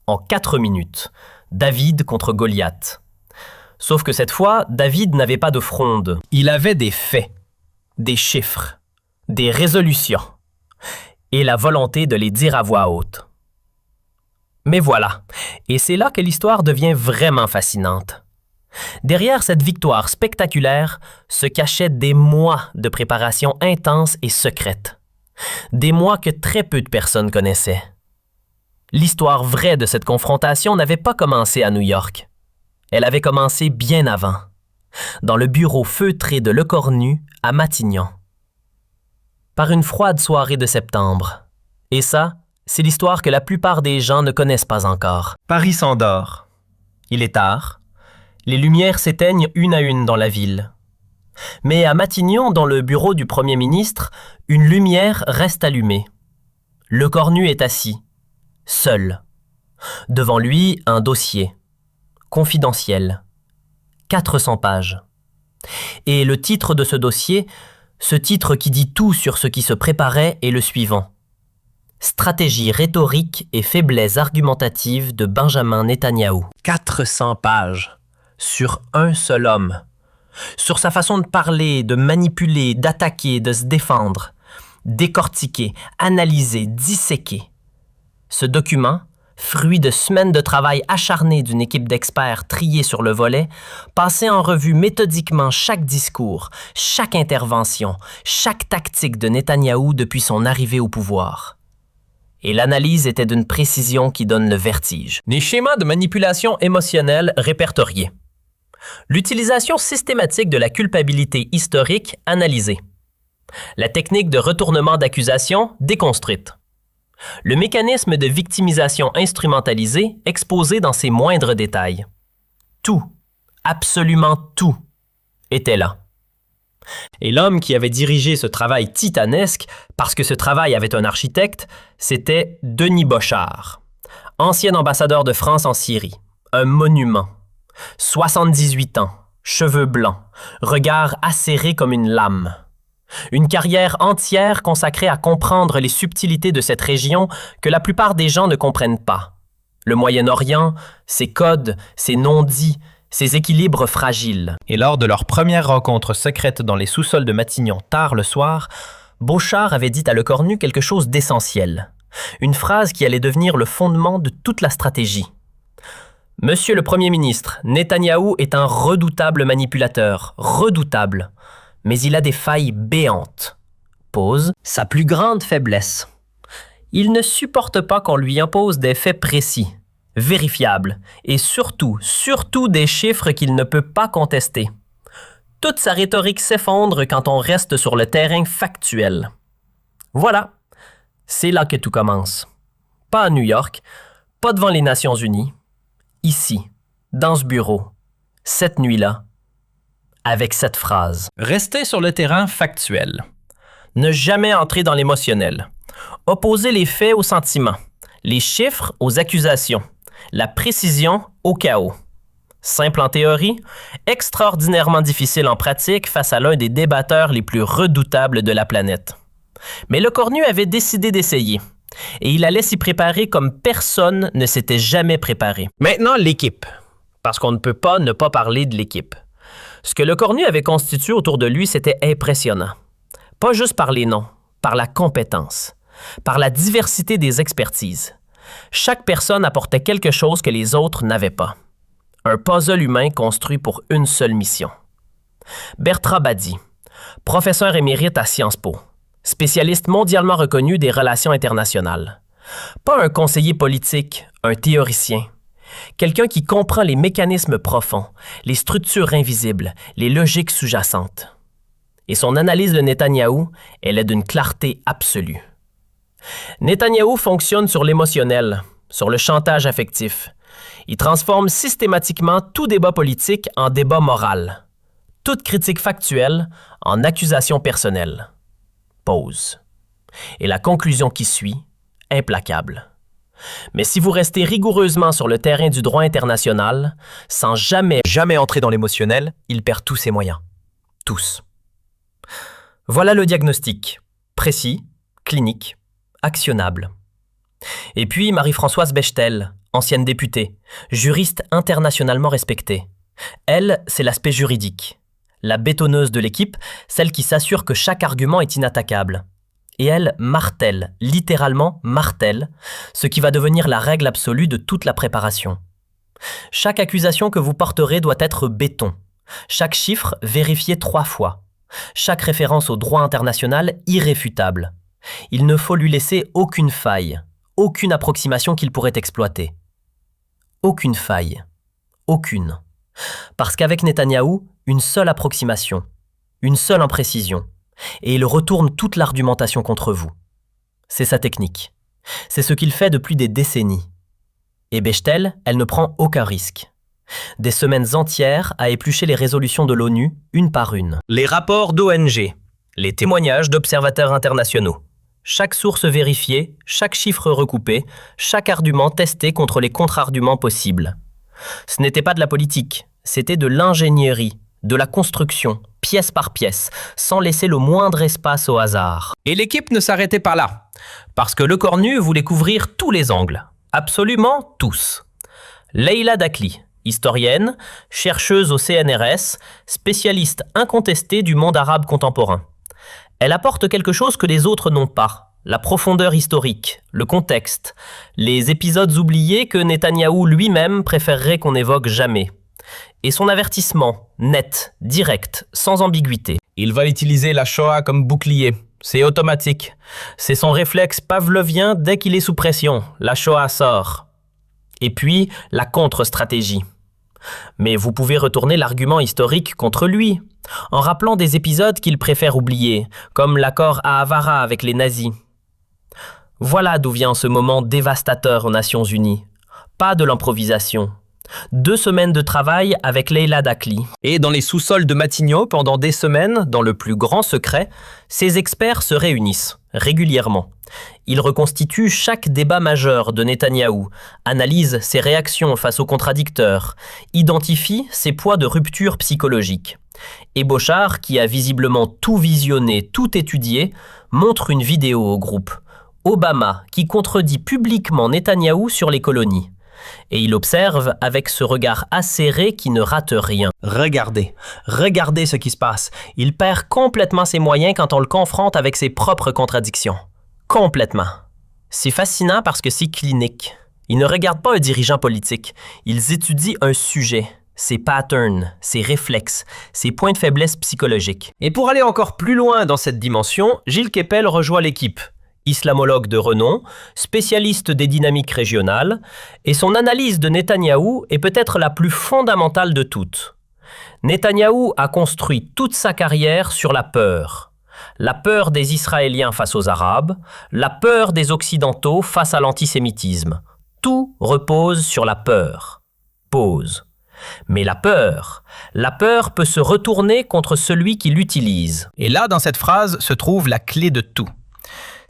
en 4 minutes, David contre Goliath. Sauf que cette fois, David n'avait pas de fronde. Il avait des faits, des chiffres, des résolutions et la volonté de les dire à voix haute. Mais voilà, et c'est là que l'histoire devient vraiment fascinante. Derrière cette victoire spectaculaire se cachaient des mois de préparation intense et secrète. Des mois que très peu de personnes connaissaient. L'histoire vraie de cette confrontation n'avait pas commencé à New York. Elle avait commencé bien avant, dans le bureau feutré de Lecornu à Matignon. Par une froide soirée de septembre. Et ça, c'est l'histoire que la plupart des gens ne connaissent pas encore. Paris s'endort. Il est tard. Les lumières s'éteignent une à une dans la ville. Mais à Matignon, dans le bureau du Premier ministre, une lumière reste allumée. Lecornu est assis, seul. Devant lui, un dossier. Confidentiel. 400 pages. Et le titre de ce dossier, ce titre qui dit tout sur ce qui se préparait, est le suivant. Stratégie rhétorique et faiblesse argumentative de Benjamin Netanyahou. 400 pages. Sur un seul homme. Sur sa façon de parler, de manipuler, d'attaquer, de se défendre. Décortiquer, analyser, disséquer. Ce document, fruit de semaines de travail acharné d'une équipe d'experts triés sur le volet, passait en revue méthodiquement chaque discours, chaque intervention, chaque tactique de Netanyahou depuis son arrivée au pouvoir. Et l'analyse était d'une précision qui donne le vertige. Les schémas de manipulation émotionnelle répertoriés. L'utilisation systématique de la culpabilité historique analysée. La technique de retournement d'accusation déconstruite. Le mécanisme de victimisation instrumentalisé exposé dans ses moindres détails. Tout, absolument tout, était là. Et l'homme qui avait dirigé ce travail titanesque, parce que ce travail avait un architecte, c'était Denis Bochart, ancien ambassadeur de France en Syrie, un monument. 78 ans, cheveux blancs, regard acéré comme une lame. Une carrière entière consacrée à comprendre les subtilités de cette région que la plupart des gens ne comprennent pas. Le Moyen-Orient, ses codes, ses non-dits, ses équilibres fragiles. Et lors de leur première rencontre secrète dans les sous-sols de Matignon tard le soir, Bochart avait dit à Lecornu quelque chose d'essentiel. Une phrase qui allait devenir le fondement de toute la stratégie. « Monsieur le Premier ministre, Netanyahou est un redoutable manipulateur, redoutable. Mais il a des failles béantes. » Pause. Sa plus grande faiblesse. Il ne supporte pas qu'on lui impose des faits précis, vérifiables, et surtout des chiffres qu'il ne peut pas contester. Toute sa rhétorique s'effondre quand on reste sur le terrain factuel. Voilà, c'est là que tout commence. Pas à New York, pas devant les Nations Unies, ici, dans ce bureau, cette nuit-là, avec cette phrase. Restez sur le terrain factuel. Ne jamais entrer dans l'émotionnel. Opposer les faits aux sentiments, les chiffres aux accusations, la précision au chaos. Simple en théorie, extraordinairement difficile en pratique face à l'un des débatteurs les plus redoutables de la planète. Mais Lecornu avait décidé d'essayer, et il allait s'y préparer comme personne ne s'était jamais préparé. Maintenant, l'équipe, parce qu'on ne peut pas ne pas parler de l'équipe. Ce que Lecornu avait constitué autour de lui, c'était impressionnant. Pas juste par les noms, par la compétence, par la diversité des expertises. Chaque personne apportait quelque chose que les autres n'avaient pas. Un puzzle humain construit pour une seule mission. Bertrand Badi, professeur émérite à Sciences Po, spécialiste mondialement reconnu des relations internationales. Pas un conseiller politique, un théoricien. Quelqu'un qui comprend les mécanismes profonds, les structures invisibles, les logiques sous-jacentes. Et son analyse de Netanyahou, elle est d'une clarté absolue. Netanyahou fonctionne sur l'émotionnel, sur le chantage affectif. Il transforme systématiquement tout débat politique en débat moral, toute critique factuelle en accusation personnelle. Pause. Et la conclusion qui suit, implacable. Mais si vous restez rigoureusement sur le terrain du droit international, sans jamais entrer dans l'émotionnel, il perd tous ses moyens. Tous. Voilà le diagnostic. Précis, clinique, actionnable. Et puis Marie-Françoise Bechtel, ancienne députée, juriste internationalement respectée. Elle, c'est l'aspect juridique. La bétonneuse de l'équipe, celle qui s'assure que chaque argument est inattaquable. Et elle martèle, littéralement martèle, ce qui va devenir la règle absolue de toute la préparation. Chaque accusation que vous porterez doit être béton. Chaque chiffre vérifié 3 fois. Chaque référence au droit international irréfutable. Il ne faut lui laisser aucune faille, aucune approximation qu'il pourrait exploiter. Aucune faille. Aucune. Parce qu'avec Netanyahou, une seule approximation, une seule imprécision, et il retourne toute l'argumentation contre vous. C'est sa technique. C'est ce qu'il fait depuis des décennies. Et Bechtel, elle ne prend aucun risque. Des semaines entières à éplucher les résolutions de l'ONU, une par une. Les rapports d'ONG, les témoignages d'observateurs internationaux. Chaque source vérifiée, chaque chiffre recoupé, chaque argument testé contre les contre-arguments possibles. Ce n'était pas de la politique, c'était de l'ingénierie, de la construction, pièce par pièce, sans laisser le moindre espace au hasard. Et l'équipe ne s'arrêtait pas là, parce que Le Cornu voulait couvrir tous les angles, absolument tous. Leïla Dakli, historienne, chercheuse au CNRS, spécialiste incontestée du monde arabe contemporain. Elle apporte quelque chose que les autres n'ont pas, la profondeur historique, le contexte, les épisodes oubliés que Netanyahou lui-même préférerait qu'on n'évoque jamais. Et son avertissement, net, direct, sans ambiguïté. Il va utiliser la Shoah comme bouclier. C'est automatique. C'est son réflexe pavlovien dès qu'il est sous pression. La Shoah sort. Et puis, la contre-stratégie. Mais vous pouvez retourner l'argument historique contre lui, en rappelant des épisodes qu'il préfère oublier, comme l'accord à Havara avec les nazis. Voilà d'où vient ce moment dévastateur aux Nations Unies. Pas de l'improvisation. 2 semaines de travail avec Leïla Dakli. Et dans les sous-sols de Matignon, pendant des semaines, dans le plus grand secret, ces experts se réunissent, régulièrement. Ils reconstituent chaque débat majeur de Netanyahou, analysent ses réactions face aux contradicteurs, identifient ses poids de rupture psychologique. Et Bochar, qui a visiblement tout visionné, tout étudié, montre une vidéo au groupe. Obama, qui contredit publiquement Netanyahou sur les colonies. Et il observe avec ce regard acéré qui ne rate rien. Regardez ce qui se passe. Il perd complètement ses moyens quand on le confronte avec ses propres contradictions. Complètement. C'est fascinant parce que c'est clinique. Ils ne regardent pas un dirigeant politique. Ils étudient un sujet, ses patterns, ses réflexes, ses points de faiblesse psychologiques. Et pour aller encore plus loin dans cette dimension, Gilles Kepel rejoint l'équipe. Islamologue de renom, spécialiste des dynamiques régionales, et son analyse de Netanyahou est peut-être la plus fondamentale de toutes. Netanyahou a construit toute sa carrière sur la peur. La peur des Israéliens face aux Arabes, la peur des Occidentaux face à l'antisémitisme. Tout repose sur la peur. Pause. Mais la peur peut se retourner contre celui qui l'utilise. Et là, dans cette phrase, se trouve la clé de tout.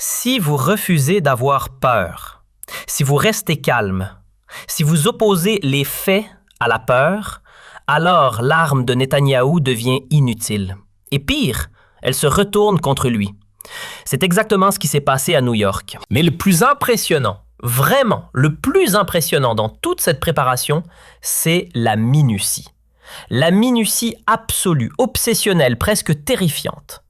Si vous refusez d'avoir peur, si vous restez calme, si vous opposez les faits à la peur, alors l'arme de Netanyahou devient inutile. Et pire, elle se retourne contre lui. C'est exactement ce qui s'est passé à New York. Mais le plus impressionnant, vraiment le plus impressionnant dans toute cette préparation, c'est la minutie. La minutie absolue, obsessionnelle, presque terrifiante.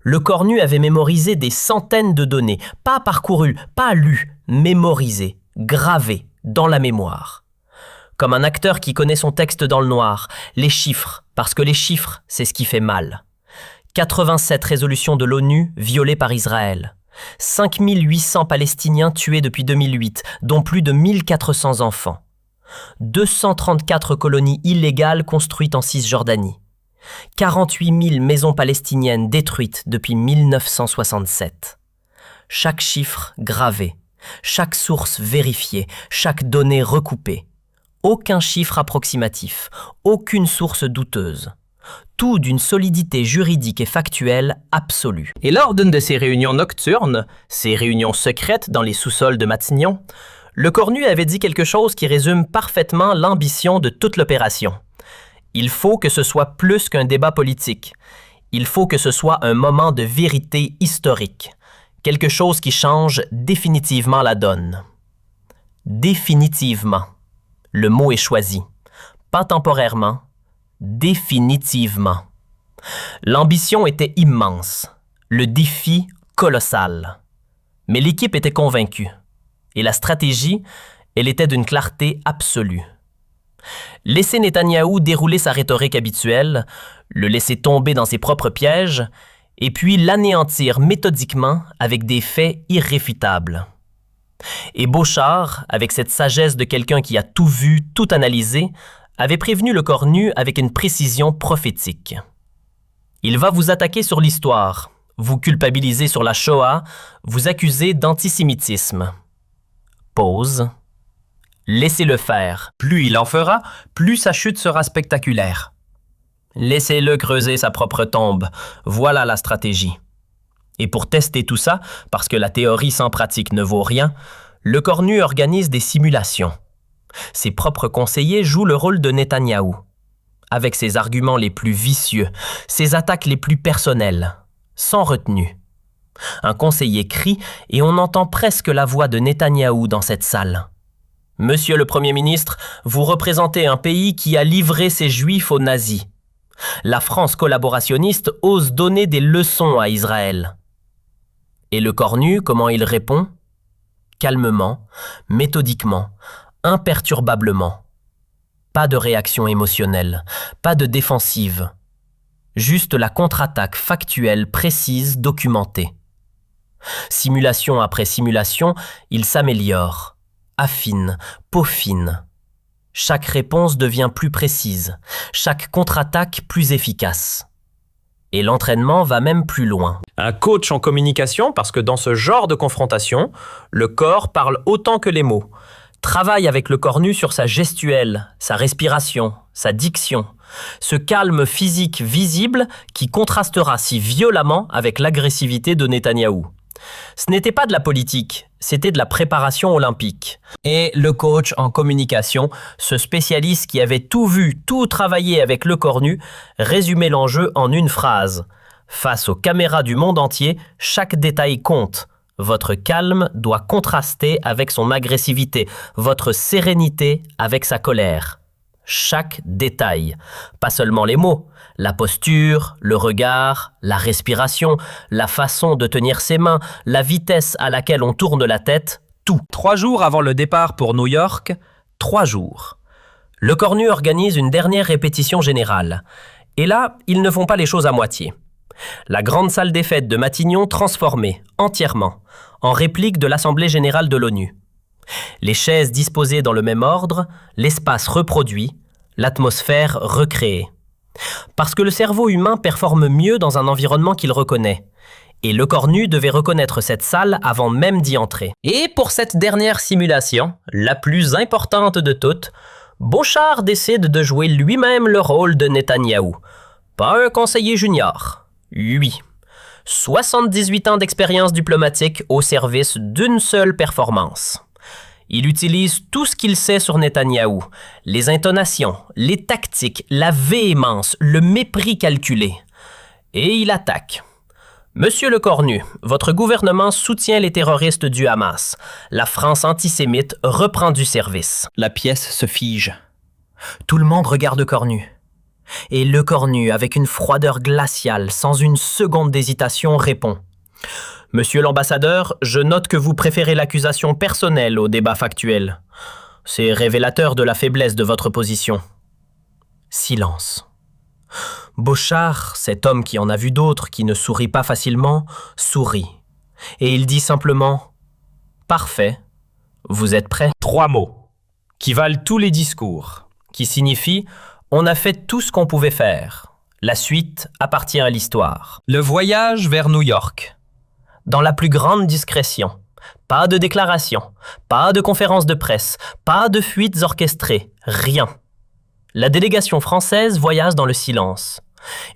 Le Cornu avait mémorisé des centaines de données, pas parcourues, pas lues, mémorisées, gravées dans la mémoire. Comme un acteur qui connaît son texte dans le noir, les chiffres, parce que les chiffres, c'est ce qui fait mal. 87 résolutions de l'ONU violées par Israël. 5800 Palestiniens tués depuis 2008, dont plus de 1400 enfants. 234 colonies illégales construites en Cisjordanie. 48 000 maisons palestiniennes détruites depuis 1967. Chaque chiffre gravé, chaque source vérifiée, chaque donnée recoupée. Aucun chiffre approximatif, aucune source douteuse. Tout d'une solidité juridique et factuelle absolue. Et lors d'une de ces réunions nocturnes, ces réunions secrètes dans les sous-sols de Matignon, le Cornu avait dit quelque chose qui résume parfaitement l'ambition de toute l'opération. Il faut que ce soit plus qu'un débat politique. Il faut que ce soit un moment de vérité historique. Quelque chose qui change définitivement la donne. Définitivement. Le mot est choisi. Pas temporairement. Définitivement. L'ambition était immense. Le défi colossal. Mais l'équipe était convaincue. Et la stratégie, elle était d'une clarté absolue. Laisser Netanyahou dérouler sa rhétorique habituelle, le laisser tomber dans ses propres pièges, et puis l'anéantir méthodiquement avec des faits irréfutables. Et Beauchard, avec cette sagesse de quelqu'un qui a tout vu, tout analysé, avait prévenu le Cornu avec une précision prophétique. Il va vous attaquer sur l'histoire, vous culpabiliser sur la Shoah, vous accuser d'antisémitisme. Pause. Laissez-le faire. Plus il en fera, plus sa chute sera spectaculaire. Laissez-le creuser sa propre tombe. Voilà la stratégie. Et pour tester tout ça, parce que la théorie sans pratique ne vaut rien, le Cornu organise des simulations. Ses propres conseillers jouent le rôle de Netanyahou, avec ses arguments les plus vicieux, ses attaques les plus personnelles, sans retenue. Un conseiller crie et on entend presque la voix de Netanyahou dans cette salle. « Monsieur le Premier ministre, vous représentez un pays qui a livré ses Juifs aux nazis. La France collaborationniste ose donner des leçons à Israël. » Et le Cornu, comment il répond? Calmement, méthodiquement, imperturbablement. Pas de réaction émotionnelle, pas de défensive. Juste la contre-attaque factuelle, précise, documentée. Simulation après simulation, il s'améliore, affine, peaufine. Chaque réponse devient plus précise, chaque contre-attaque plus efficace. Et l'entraînement va même plus loin. Un coach en communication, parce que dans ce genre de confrontation, le corps parle autant que les mots. Travaille avec le Cornu sur sa gestuelle, sa respiration, sa diction, ce calme physique visible qui contrastera si violemment avec l'agressivité de Netanyahou. Ce n'était pas de la politique, c'était de la préparation olympique. Et le coach en communication, ce spécialiste qui avait tout vu, tout travaillé avec le Cornu, résumait l'enjeu en une phrase. Face aux caméras du monde entier, chaque détail compte. Votre calme doit contraster avec son agressivité, votre sérénité avec sa colère. Chaque détail, pas seulement les mots, la posture, le regard, la respiration, la façon de tenir ses mains, la vitesse à laquelle on tourne la tête, tout. 3 jours avant le départ pour New York, 3 jours. Le Cornu organise une dernière répétition générale. Et là, ils ne font pas les choses à moitié. La grande salle des fêtes de Matignon transformée, entièrement, en réplique de l'Assemblée générale de l'ONU. Les chaises disposées dans le même ordre, l'espace reproduit, l'atmosphère recréée. Parce que le cerveau humain performe mieux dans un environnement qu'il reconnaît. Et le Cornu devait reconnaître cette salle avant même d'y entrer. Et pour cette dernière simulation, la plus importante de toutes, Beauchard décide de jouer lui-même le rôle de Netanyahou. Pas un conseiller junior. Lui. 78 ans d'expérience diplomatique au service d'une seule performance. Il utilise tout ce qu'il sait sur Netanyahou, les intonations, les tactiques, la véhémence, le mépris calculé. Et il attaque. Monsieur le Cornu, votre gouvernement soutient les terroristes du Hamas. La France antisémite reprend du service. la pièce se fige. Tout le monde regarde Cornu. Et le Cornu, avec une froideur glaciale, sans une seconde d'hésitation, répond. Monsieur l'ambassadeur, je note que vous préférez l'accusation personnelle au débat factuel. C'est révélateur de la faiblesse de votre position. Silence. Beauchard, cet homme qui en a vu d'autres, qui ne sourit pas facilement, sourit. Et il dit simplement « Parfait, vous êtes prêts ?» 3 mots, qui valent tous les discours. Qui signifie « On a fait tout ce qu'on pouvait faire. La suite appartient à l'histoire. Le voyage vers New York. Dans la plus grande discrétion. Pas de déclaration, pas de conférence de presse, pas de fuites orchestrées, rien. La délégation française voyage dans le silence.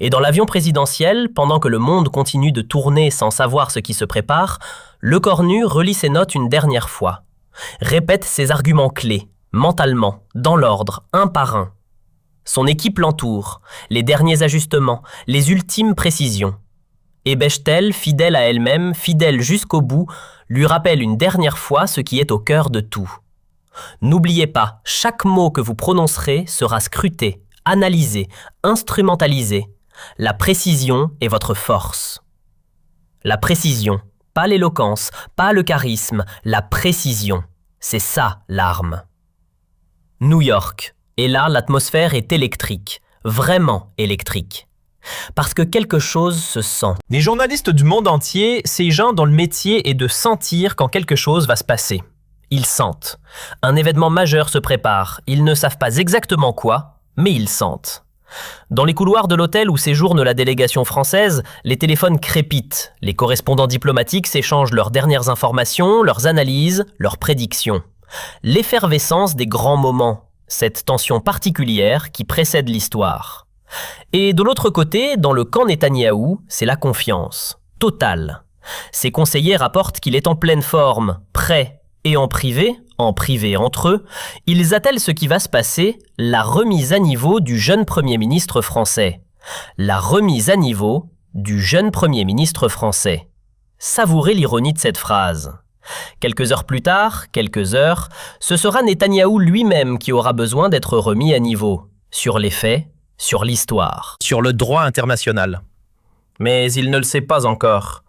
Et dans l'avion présidentiel, pendant que le monde continue de tourner sans savoir ce qui se prépare, Lecornu relit ses notes une dernière fois. Répète ses arguments clés, mentalement, dans l'ordre, un par un. Son équipe l'entoure, les derniers ajustements, les ultimes précisions. Et Bechtel, fidèle à elle-même, fidèle jusqu'au bout, lui rappelle une dernière fois ce qui est au cœur de tout. N'oubliez pas, chaque mot que vous prononcerez sera scruté, analysé, instrumentalisé. La précision est votre force. La précision, pas l'éloquence, pas le charisme, la précision. C'est ça l'arme. New York. Et là, l'atmosphère est électrique, vraiment électrique. Parce que quelque chose se sent. Des journalistes du monde entier, ces gens dont le métier est de sentir quand quelque chose va se passer. Ils sentent. Un événement majeur se prépare. Ils ne savent pas exactement quoi, mais ils sentent. Dans les couloirs de l'hôtel où séjourne la délégation française, les téléphones crépitent. Les correspondants diplomatiques s'échangent leurs dernières informations, leurs analyses, leurs prédictions. L'effervescence des grands moments, cette tension particulière qui précède l'histoire. Et de l'autre côté, dans le camp Netanyahou, c'est la confiance, totale. Ses conseillers rapportent qu'il est en pleine forme, prêt, et en privé entre eux, ils attellent ce qui va se passer la remise à niveau du jeune Premier ministre français. La remise à niveau du jeune Premier ministre français. Savourez l'ironie de cette phrase. Quelques heures plus tard, ce sera Netanyahou lui-même qui aura besoin d'être remis à niveau, sur les faits, sur l'histoire. Sur le droit international. Mais il ne le sait pas encore.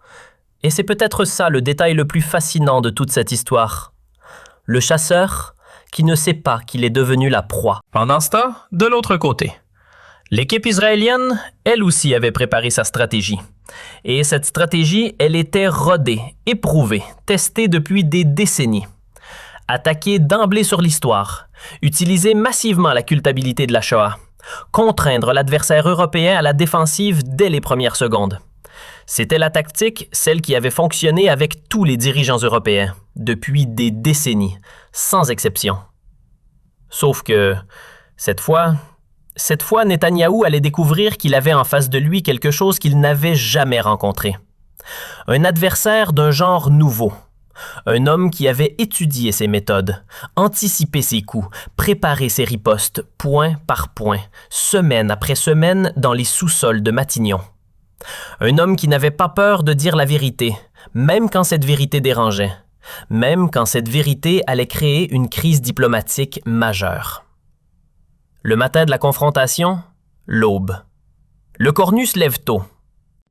Et c'est peut-être ça le détail le plus fascinant de toute cette histoire. Le chasseur qui ne sait pas qu'il est devenu la proie. Pendant ce temps, de l'autre côté, l'équipe israélienne, elle aussi avait préparé sa stratégie. Et cette stratégie, elle était rodée, éprouvée, testée depuis des décennies. Attaquer d'emblée sur l'histoire, utiliser massivement la culpabilité de la Shoah, contraindre l'adversaire européen à la défensive dès les premières secondes. C'était la tactique, celle qui avait fonctionné avec tous les dirigeants européens, depuis des décennies, sans exception. Sauf que, cette fois, Netanyahou allait découvrir qu'il avait en face de lui quelque chose qu'il n'avait jamais rencontré. Un adversaire d'un genre nouveau. Un homme qui avait étudié ses méthodes, anticipé ses coups, préparé ses ripostes, point par point, semaine après semaine dans les sous-sols de Matignon. Un homme qui n'avait pas peur de dire la vérité, même quand cette vérité dérangeait, même quand cette vérité allait créer une crise diplomatique majeure. Le matin de la confrontation, l'aube. Lecornu se lève tôt.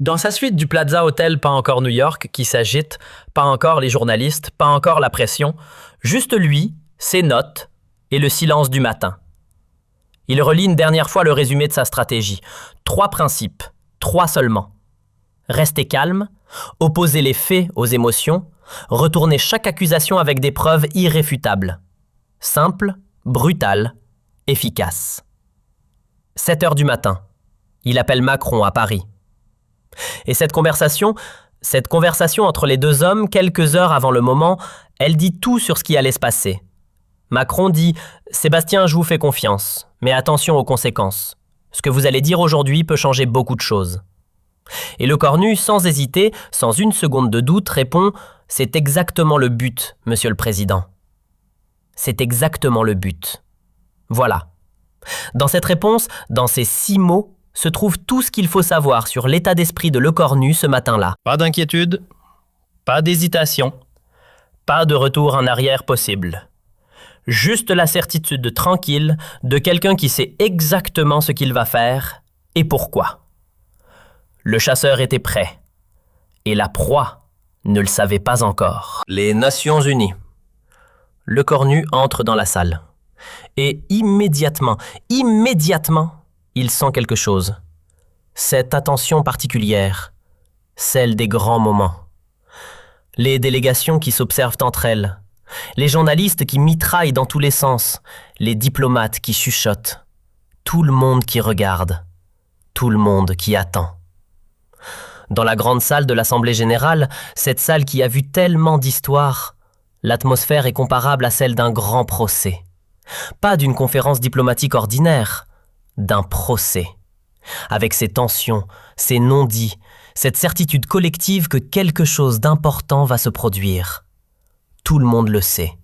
Dans sa suite du Plaza Hotel Pas encore New York qui s'agite, pas encore les journalistes, pas encore la pression, juste lui, ses notes et le silence du matin. Il relit une dernière fois le résumé de sa stratégie. 3 principes, 3 seulement. Rester calme, opposer les faits aux émotions, retourner chaque accusation avec des preuves irréfutables. Simple, brutal, efficace. 7 heures du matin. Il appelle Macron à Paris. Et cette conversation entre les deux hommes, quelques heures avant le moment, elle dit tout sur ce qui allait se passer. Macron dit « Sébastien, je vous fais confiance, mais attention aux conséquences. Ce que vous allez dire aujourd'hui peut changer beaucoup de choses. » Et Lecornu, sans hésiter, sans une seconde de doute, répond « C'est exactement le but, Monsieur le Président. » C'est exactement le but. Voilà. Dans cette réponse, dans ces 6 mots, se trouve tout ce qu'il faut savoir sur l'état d'esprit de Lecornu ce matin-là. Pas d'inquiétude, pas d'hésitation, pas de retour en arrière possible. Juste la certitude tranquille de quelqu'un qui sait exactement ce qu'il va faire et pourquoi. Le chasseur était prêt, et la proie ne le savait pas encore. Les Nations Unies. Lecornu entre dans la salle. Et immédiatement, il sent quelque chose. Cette attention particulière, celle des grands moments. Les délégations qui s'observent entre elles, les journalistes qui mitraillent dans tous les sens, les diplomates qui chuchotent, tout le monde qui regarde, tout le monde qui attend. Dans la grande salle de l'Assemblée générale, cette salle qui a vu tellement d'histoires, l'atmosphère est comparable à celle d'un grand procès. Pas d'une conférence diplomatique ordinaire, d'un procès. Avec ses tensions, ses non-dits, cette certitude collective que quelque chose d'important va se produire. Tout le monde le sait.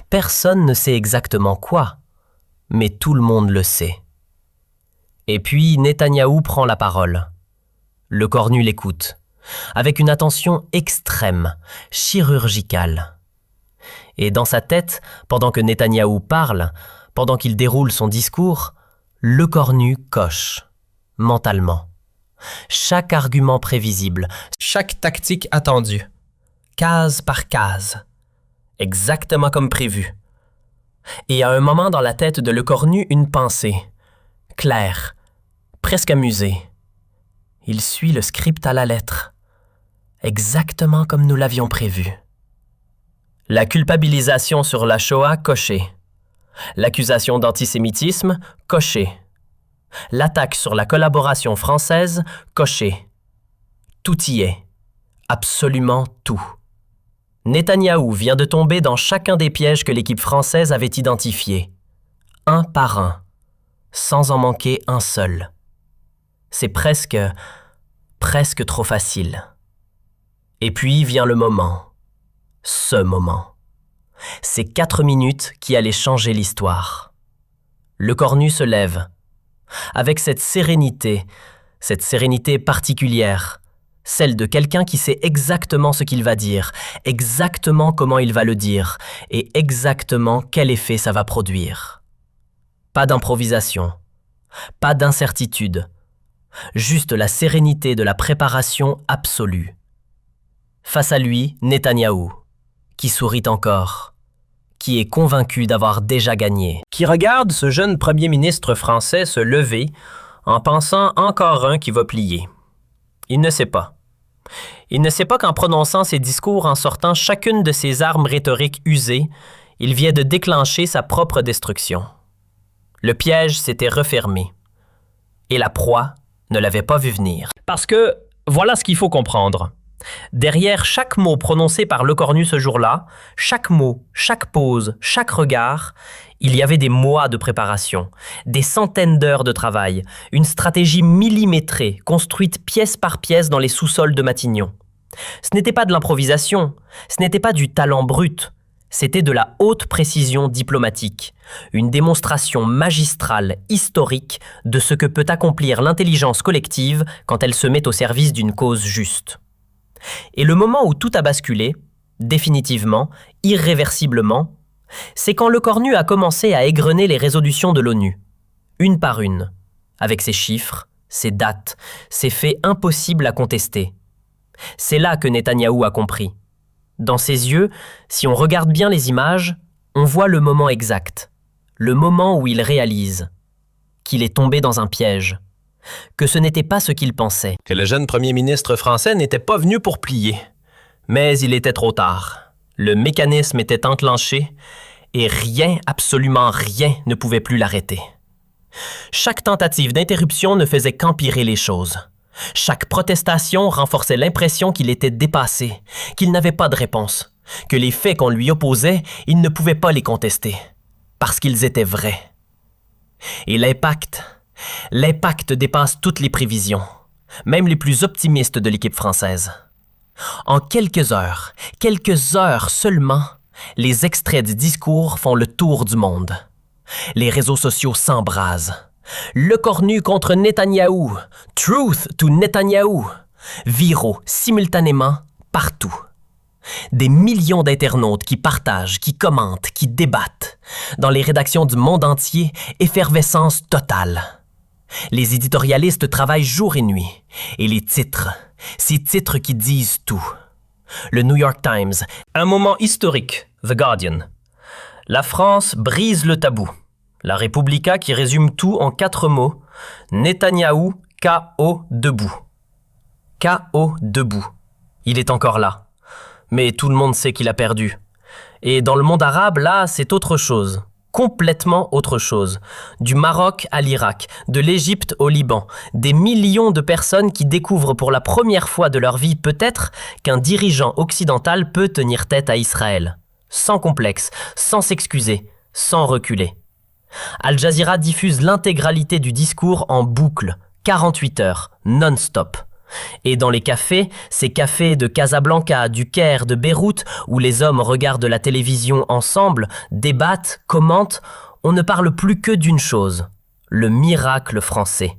Personne ne sait exactement quoi, mais tout le monde le sait. Et puis Netanyahou prend la parole. Le cornu l'écoute, avec une attention extrême, chirurgicale. Et dans sa tête, pendant que Netanyahou parle, pendant qu'il déroule son discours, le cornu coche, mentalement. Chaque argument prévisible, chaque tactique attendue, case par case, exactement comme prévu. Et à un moment dans la tête de Le Cornu, une pensée, claire, presque amusée. Il suit le script à la lettre, exactement comme nous l'avions prévu. La culpabilisation sur la Shoah, cochée. L'accusation d'antisémitisme, cochée. L'attaque sur la collaboration française, cochée. Tout y est. Absolument tout. Netanyahou vient de tomber dans chacun des pièges que l'équipe française avait identifiés, un par un, sans en manquer un seul. C'est presque trop facile. Et puis vient le moment, ce moment. Ces 4 minutes qui allaient changer l'histoire. Le cornu se lève, avec cette sérénité particulière, celle de quelqu'un qui sait exactement ce qu'il va dire, exactement comment il va le dire, et exactement quel effet ça va produire. Pas d'improvisation, pas d'incertitude, juste la sérénité de la préparation absolue. Face à lui, Netanyahou, qui sourit encore, qui est convaincu d'avoir déjà gagné, Qui regarde ce jeune premier ministre français se lever en pensant encore un qui va plier. Il ne sait pas. Il ne sait pas qu'en prononçant ses discours, en sortant chacune de ses armes rhétoriques usées, il vient de déclencher sa propre destruction. Le piège s'était refermé. Et la proie ne l'avait pas vu venir. Parce que, voilà ce qu'il faut comprendre. Derrière chaque mot prononcé par Le Cornu ce jour-là, chaque mot, chaque pause, chaque regard, il y avait des mois de préparation, des centaines d'heures de travail, une stratégie millimétrée, construite pièce par pièce dans les sous-sols de Matignon. Ce n'était pas de l'improvisation, ce n'était pas du talent brut, c'était de la haute précision diplomatique, une démonstration magistrale, historique, de ce que peut accomplir l'intelligence collective quand elle se met au service d'une cause juste. Et le moment où tout a basculé, définitivement, irréversiblement, c'est quand Le Cornu a commencé à égrener les résolutions de l'ONU, une par une, avec ses chiffres, ses dates, ses faits impossibles à contester. C'est là que Netanyahou a compris. Dans ses yeux, si on regarde bien les images, on voit le moment exact, le moment où il réalise qu'il est tombé dans un piège, que ce n'était pas ce qu'il pensait. Que le jeune premier ministre français n'était pas venu pour plier. Mais il était trop tard. Le mécanisme était enclenché et rien, absolument rien, ne pouvait plus l'arrêter. Chaque tentative d'interruption ne faisait qu'empirer les choses. Chaque protestation renforçait l'impression qu'il était dépassé, qu'il n'avait pas de réponse, que les faits qu'on lui opposait, il ne pouvait pas les contester, parce qu'ils étaient vrais. Et l'impact dépasse toutes les prévisions, même les plus optimistes de l'équipe française. En quelques heures seulement, les extraits du discours font le tour du monde. Les réseaux sociaux s'embrasent. Le Cornu contre Netanyahou, Truth to Netanyahou, viraux simultanément partout. Des millions d'internautes qui partagent, qui commentent, qui débattent. Dans les rédactions du monde entier, effervescence totale. Les éditorialistes travaillent jour et nuit. Et les titres, ces titres qui disent tout. Le New York Times, Un moment historique, The Guardian. La France brise le tabou. La Repubblica qui résume tout en 4 mots. Netanyahou, KO debout. KO debout. Il est encore là. Mais tout le monde sait qu'il a perdu. Et dans le monde arabe, là, c'est autre chose. Complètement autre chose. Du Maroc à l'Irak, de l'Égypte au Liban, des millions de personnes qui découvrent pour la première fois de leur vie peut-être qu'un dirigeant occidental peut tenir tête à Israël. Sans complexe, sans s'excuser, sans reculer. Al Jazeera diffuse l'intégralité du discours en boucle, 48 heures, non-stop. Et dans les cafés, ces cafés de Casablanca, du Caire, de Beyrouth, où les hommes regardent la télévision ensemble, débattent, commentent, on ne parle plus que d'une chose, le miracle français.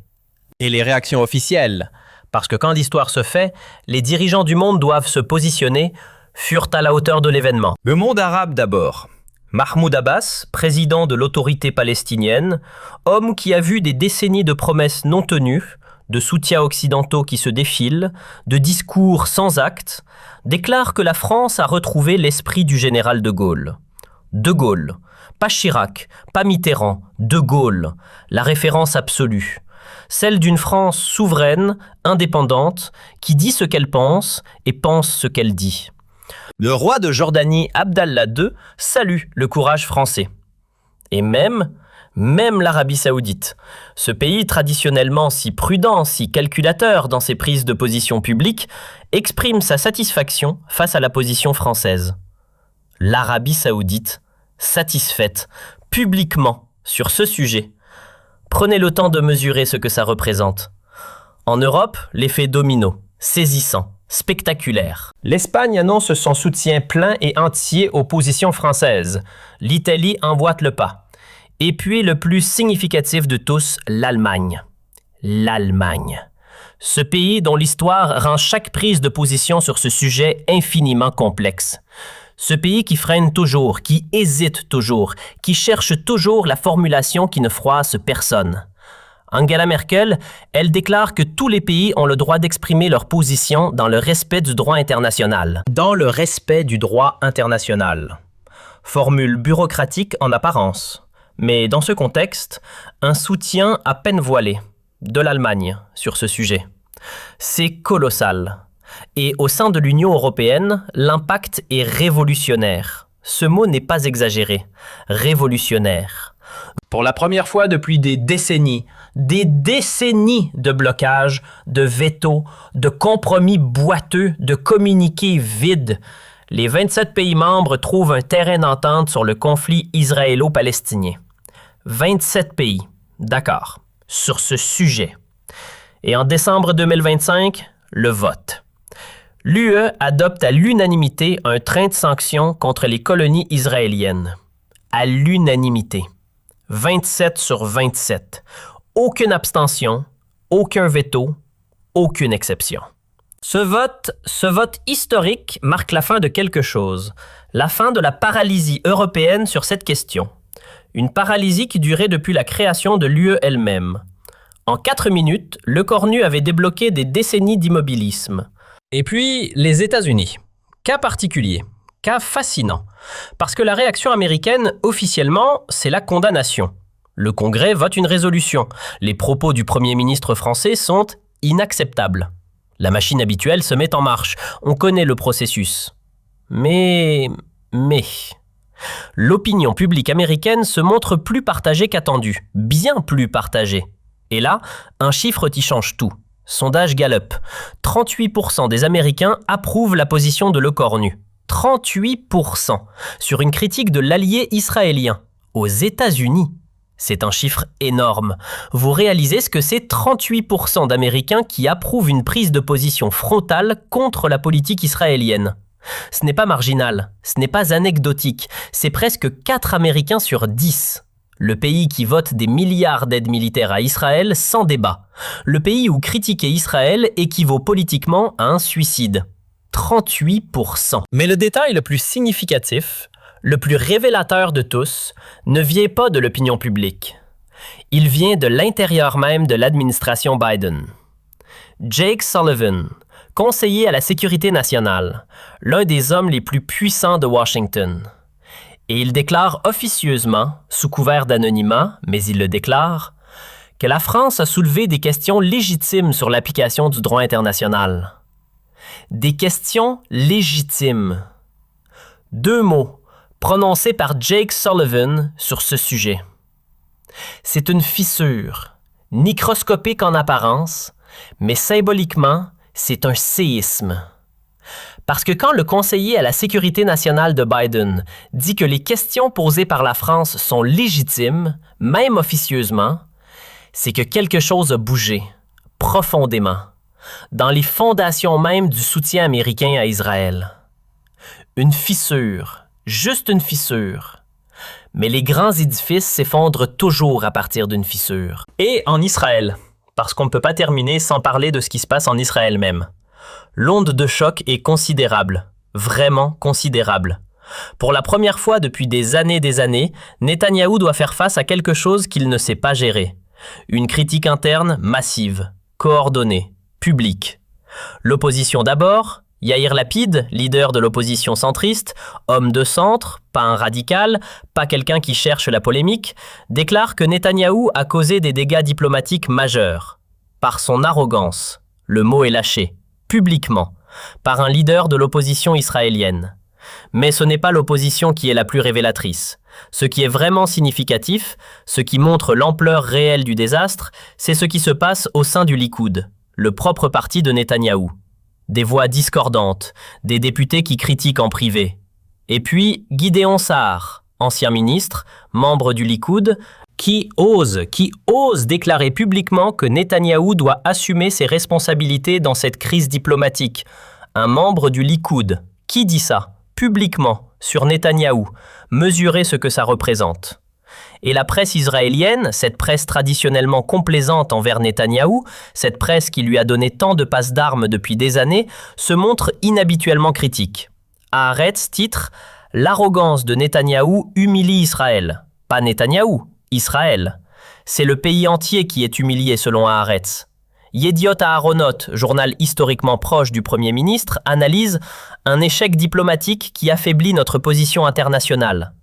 Et les réactions officielles, parce que quand l'histoire se fait, les dirigeants du monde doivent se positionner, furent à la hauteur de l'événement. Le monde arabe d'abord. Mahmoud Abbas, président de l'autorité palestinienne, homme qui a vu des décennies de promesses non tenues, de soutiens occidentaux qui se défilent, de discours sans actes, déclare que la France a retrouvé l'esprit du général de Gaulle. De Gaulle, pas Chirac, pas Mitterrand, de Gaulle, la référence absolue. Celle d'une France souveraine, indépendante, qui dit ce qu'elle pense et pense ce qu'elle dit. Le roi de Jordanie, Abdallah II, salue le courage français. Et même l'Arabie saoudite, ce pays traditionnellement si prudent, si calculateur dans ses prises de position publiques, exprime sa satisfaction face à la position française. L'Arabie saoudite, satisfaite, publiquement, sur ce sujet. Prenez le temps de mesurer ce que ça représente. En Europe, l'effet domino, saisissant, spectaculaire. L'Espagne annonce son soutien plein et entier aux positions françaises. L'Italie emboîte le pas. Et puis le plus significatif de tous, l'Allemagne. L'Allemagne. Ce pays dont l'histoire rend chaque prise de position sur ce sujet infiniment complexe. Ce pays qui freine toujours, qui hésite toujours, qui cherche toujours la formulation qui ne froisse personne. Angela Merkel, elle déclare que tous les pays ont le droit d'exprimer leur position dans le respect du droit international. Dans le respect du droit international. Formule bureaucratique en apparence. Mais dans ce contexte, un soutien à peine voilé de l'Allemagne sur ce sujet. C'est colossal. Et au sein de l'Union européenne, l'impact est révolutionnaire. Ce mot n'est pas exagéré. Révolutionnaire. Pour la première fois depuis des décennies de blocages, de veto, de compromis boiteux, de communiqués vides, les 27 pays membres trouvent un terrain d'entente sur le conflit israélo-palestinien. 27 pays, d'accord, sur ce sujet. Et en décembre 2025, le vote. L'UE adopte à l'unanimité un train de sanctions contre les colonies israéliennes. À l'unanimité. 27 sur 27. Aucune abstention, aucun veto, aucune exception. Ce vote historique marque la fin de quelque chose, la fin de la paralysie européenne sur cette question. Une paralysie qui durait depuis la création de l'UE elle-même. En 4 minutes, le Cornu avait débloqué des décennies d'immobilisme. Et puis, les États-Unis. Cas particulier, cas fascinant, parce que la réaction américaine, officiellement, c'est la condamnation. Le Congrès vote une résolution. Les propos du Premier ministre français sont inacceptables. La machine habituelle se met en marche. On connaît le processus. Mais... L'opinion publique américaine se montre plus partagée qu'attendue. Bien plus partagée. Et là, un chiffre qui change tout. Sondage Gallup. 38% des Américains approuvent la position de Le Cornu. 38% sur une critique de l'allié israélien. Aux États-Unis. C'est un chiffre énorme. Vous réalisez ce que c'est 38% d'Américains qui approuvent une prise de position frontale contre la politique israélienne. Ce n'est pas marginal, ce n'est pas anecdotique, c'est presque 4 Américains sur 10. Le pays qui vote des milliards d'aides militaires à Israël sans débat. Le pays où critiquer Israël équivaut politiquement à un suicide. 38%. Mais le détail le plus significatif, le plus révélateur de tous, ne vient pas de l'opinion publique. Il vient de l'intérieur même de l'administration Biden. Jake Sullivan, conseiller à la sécurité nationale, l'un des hommes les plus puissants de Washington. Et il déclare officieusement, sous couvert d'anonymat, mais il le déclare, que la France a soulevé des questions légitimes sur l'application du droit international. Des questions légitimes. 2 mots, prononcée par Jake Sullivan sur ce sujet. C'est une fissure, microscopique en apparence, mais symboliquement, c'est un séisme. Parce que quand le conseiller à la sécurité nationale de Biden dit que les questions posées par la France sont légitimes, même officieusement, c'est que quelque chose a bougé, profondément, dans les fondations même du soutien américain à Israël. Une fissure, juste une fissure. Mais les grands édifices s'effondrent toujours à partir d'une fissure. Et en Israël, parce qu'on ne peut pas terminer sans parler de ce qui se passe en Israël même. L'onde de choc est considérable, vraiment considérable. Pour la première fois depuis des années, Netanyahou doit faire face à quelque chose qu'il ne sait pas gérer. Une critique interne massive, coordonnée, publique. L'opposition d'abord, Yair Lapid, leader de l'opposition centriste, homme de centre, pas un radical, pas quelqu'un qui cherche la polémique, déclare que Netanyahou a causé des dégâts diplomatiques majeurs. Par son arrogance, le mot est lâché, publiquement, par un leader de l'opposition israélienne. Mais ce n'est pas l'opposition qui est la plus révélatrice. Ce qui est vraiment significatif, ce qui montre l'ampleur réelle du désastre, c'est ce qui se passe au sein du Likoud, le propre parti de Netanyahou. Des voix discordantes, des députés qui critiquent en privé. Et puis Gideon Sa'ar, ancien ministre, membre du Likoud, qui ose déclarer publiquement que Netanyahou doit assumer ses responsabilités dans cette crise diplomatique. Un membre du Likoud, qui dit ça, publiquement, sur Netanyahou, mesurez ce que ça représente. Et la presse israélienne, cette presse traditionnellement complaisante envers Netanyahou, cette presse qui lui a donné tant de passes d'armes depuis des années, se montre inhabituellement critique. Haaretz titre « L'arrogance de Netanyahou humilie Israël ». Pas Netanyahou, Israël. C'est le pays entier qui est humilié selon Haaretz. Yediot Aharonot, journal historiquement proche du Premier ministre, analyse un échec diplomatique qui affaiblit notre position internationale.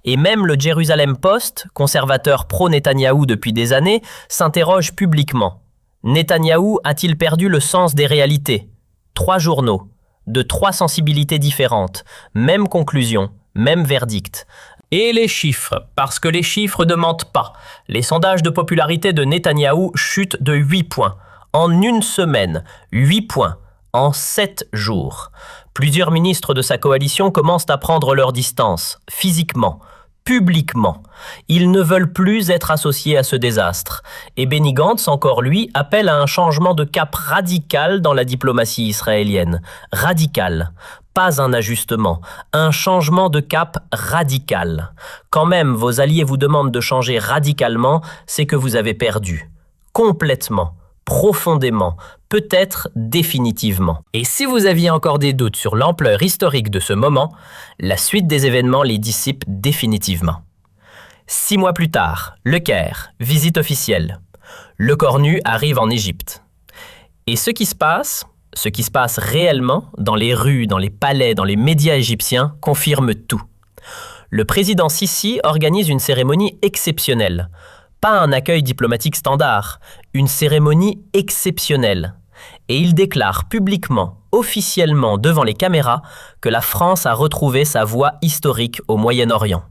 Et même le Jerusalem Post, conservateur pro-Netanyahou depuis des années, s'interroge publiquement. Netanyahou a-t-il perdu le sens des réalités ? 3 journaux, de 3 sensibilités différentes, même conclusion, même verdict. Et les chiffres, parce que les chiffres ne mentent pas. Les sondages de popularité de Netanyahou chutent de 8 points. En une semaine, 8 points. En 7 jours. Plusieurs ministres de sa coalition commencent à prendre leur distance, physiquement, publiquement. Ils ne veulent plus être associés à ce désastre. Et Benny Gantz, encore lui, appelle à un changement de cap radical dans la diplomatie israélienne. Radical. Pas un ajustement, un changement de cap radical. Quand même vos alliés vous demandent de changer radicalement, c'est que vous avez perdu. Complètement. Profondément, peut-être définitivement. Et si vous aviez encore des doutes sur l'ampleur historique de ce moment, la suite des événements les dissipe définitivement. 6 mois plus tard, Le Caire, visite officielle. Le Cornu arrive en Égypte. Et ce qui se passe réellement dans les rues, dans les palais, dans les médias égyptiens, confirme tout. Le président Sisi organise une cérémonie exceptionnelle. Pas un accueil diplomatique standard, une cérémonie exceptionnelle. Et il déclare publiquement, officiellement devant les caméras, que la France a retrouvé sa voie historique au Moyen-Orient.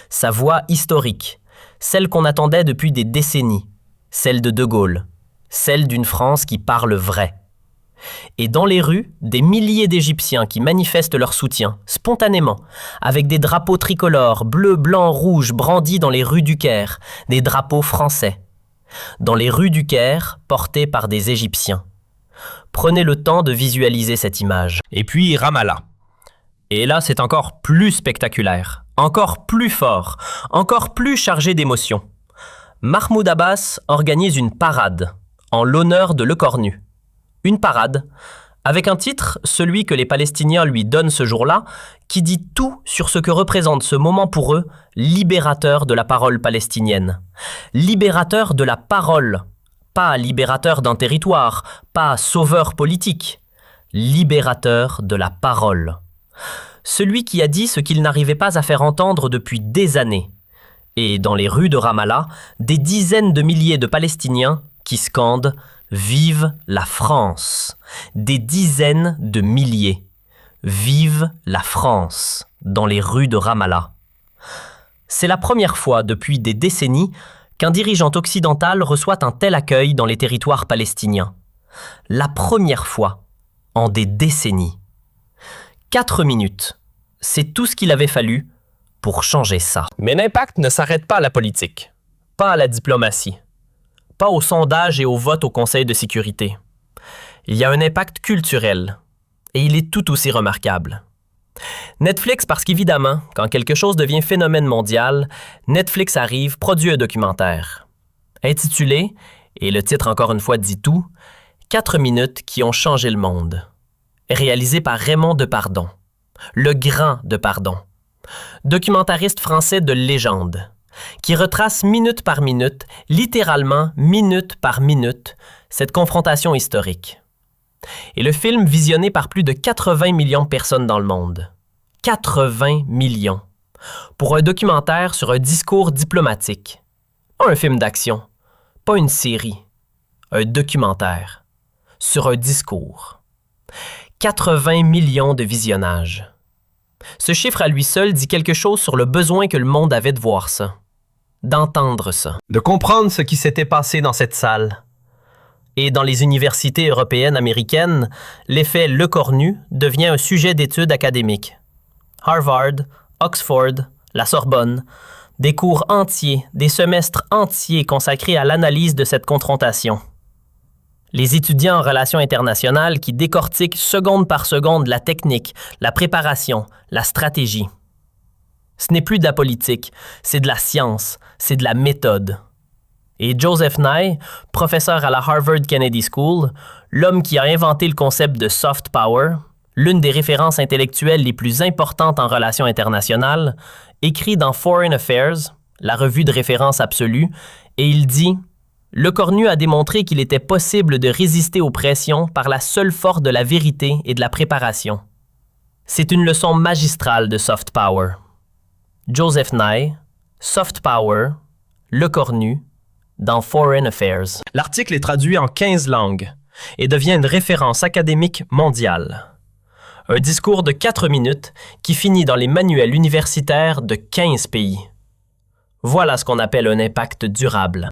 Sa voie historique, celle qu'on attendait depuis des décennies, celle de De Gaulle, celle d'une France qui parle vrai. Et dans les rues, des milliers d'Égyptiens qui manifestent leur soutien, spontanément, avec des drapeaux tricolores, bleu, blanc, rouge, brandis dans les rues du Caire, des drapeaux français. Dans les rues du Caire, portés par des Égyptiens. Prenez le temps de visualiser cette image. Et puis Ramallah. Et là, c'est encore plus spectaculaire, encore plus fort, encore plus chargé d'émotions. Mahmoud Abbas organise une parade en l'honneur de Le Cornu. Une parade, avec un titre, celui que les Palestiniens lui donnent ce jour-là, qui dit tout sur ce que représente ce moment pour eux, libérateur de la parole palestinienne. Libérateur de la parole, pas libérateur d'un territoire, pas sauveur politique. Libérateur de la parole. Celui qui a dit ce qu'il n'arrivait pas à faire entendre depuis des années. Et dans les rues de Ramallah, des dizaines de milliers de Palestiniens qui scandent « Vive la France !» Des dizaines de milliers. Vive la France dans les rues de Ramallah. C'est la première fois depuis des décennies qu'un dirigeant occidental reçoit un tel accueil dans les territoires palestiniens. La première fois en des décennies. 4 minutes, c'est tout ce qu'il avait fallu pour changer ça. Mais l'impact ne s'arrête pas à la politique, pas à la diplomatie, pas au sondage et au vote au Conseil de sécurité. Il y a un impact culturel, et il est tout aussi remarquable. Netflix, parce qu'évidemment, quand quelque chose devient phénomène mondial, Netflix arrive, produit un documentaire. Intitulé, et le titre encore une fois dit tout, 4 minutes qui ont changé le monde. Réalisé par Raymond Depardon, le grand Depardon, documentariste français de légende, qui retrace minute par minute, littéralement minute par minute, cette confrontation historique. Et le film visionné par plus de 80 millions de personnes dans le monde. 80 millions. Pour un documentaire sur un discours diplomatique. Pas un film d'action, pas une série. Un documentaire sur un discours. 80 millions de visionnages. Ce chiffre à lui seul dit quelque chose sur le besoin que le monde avait de voir ça, d'entendre ça. De comprendre ce qui s'était passé dans cette salle. Et dans les universités européennes américaines, l'effet Le Cornu devient un sujet d'étude académique. Harvard, Oxford, la Sorbonne, des cours entiers, des semestres entiers consacrés à l'analyse de cette confrontation. Les étudiants en relations internationales qui décortiquent seconde par seconde la technique, la préparation, la stratégie. Ce n'est plus de la politique, c'est de la science, c'est de la méthode. Et Joseph Nye, professeur à la Harvard Kennedy School, l'homme qui a inventé le concept de soft power, l'une des références intellectuelles les plus importantes en relations internationales, écrit dans Foreign Affairs, la revue de référence absolue, et il dit « Le Cornu a démontré qu'il était possible de résister aux pressions par la seule force de la vérité et de la préparation. C'est une leçon magistrale de soft power. » Joseph Nye, Soft Power, Le Cornu, dans Foreign Affairs. L'article est traduit en 15 langues et devient une référence académique mondiale. Un discours de 4 minutes qui finit dans les manuels universitaires de 15 pays. Voilà ce qu'on appelle un impact durable.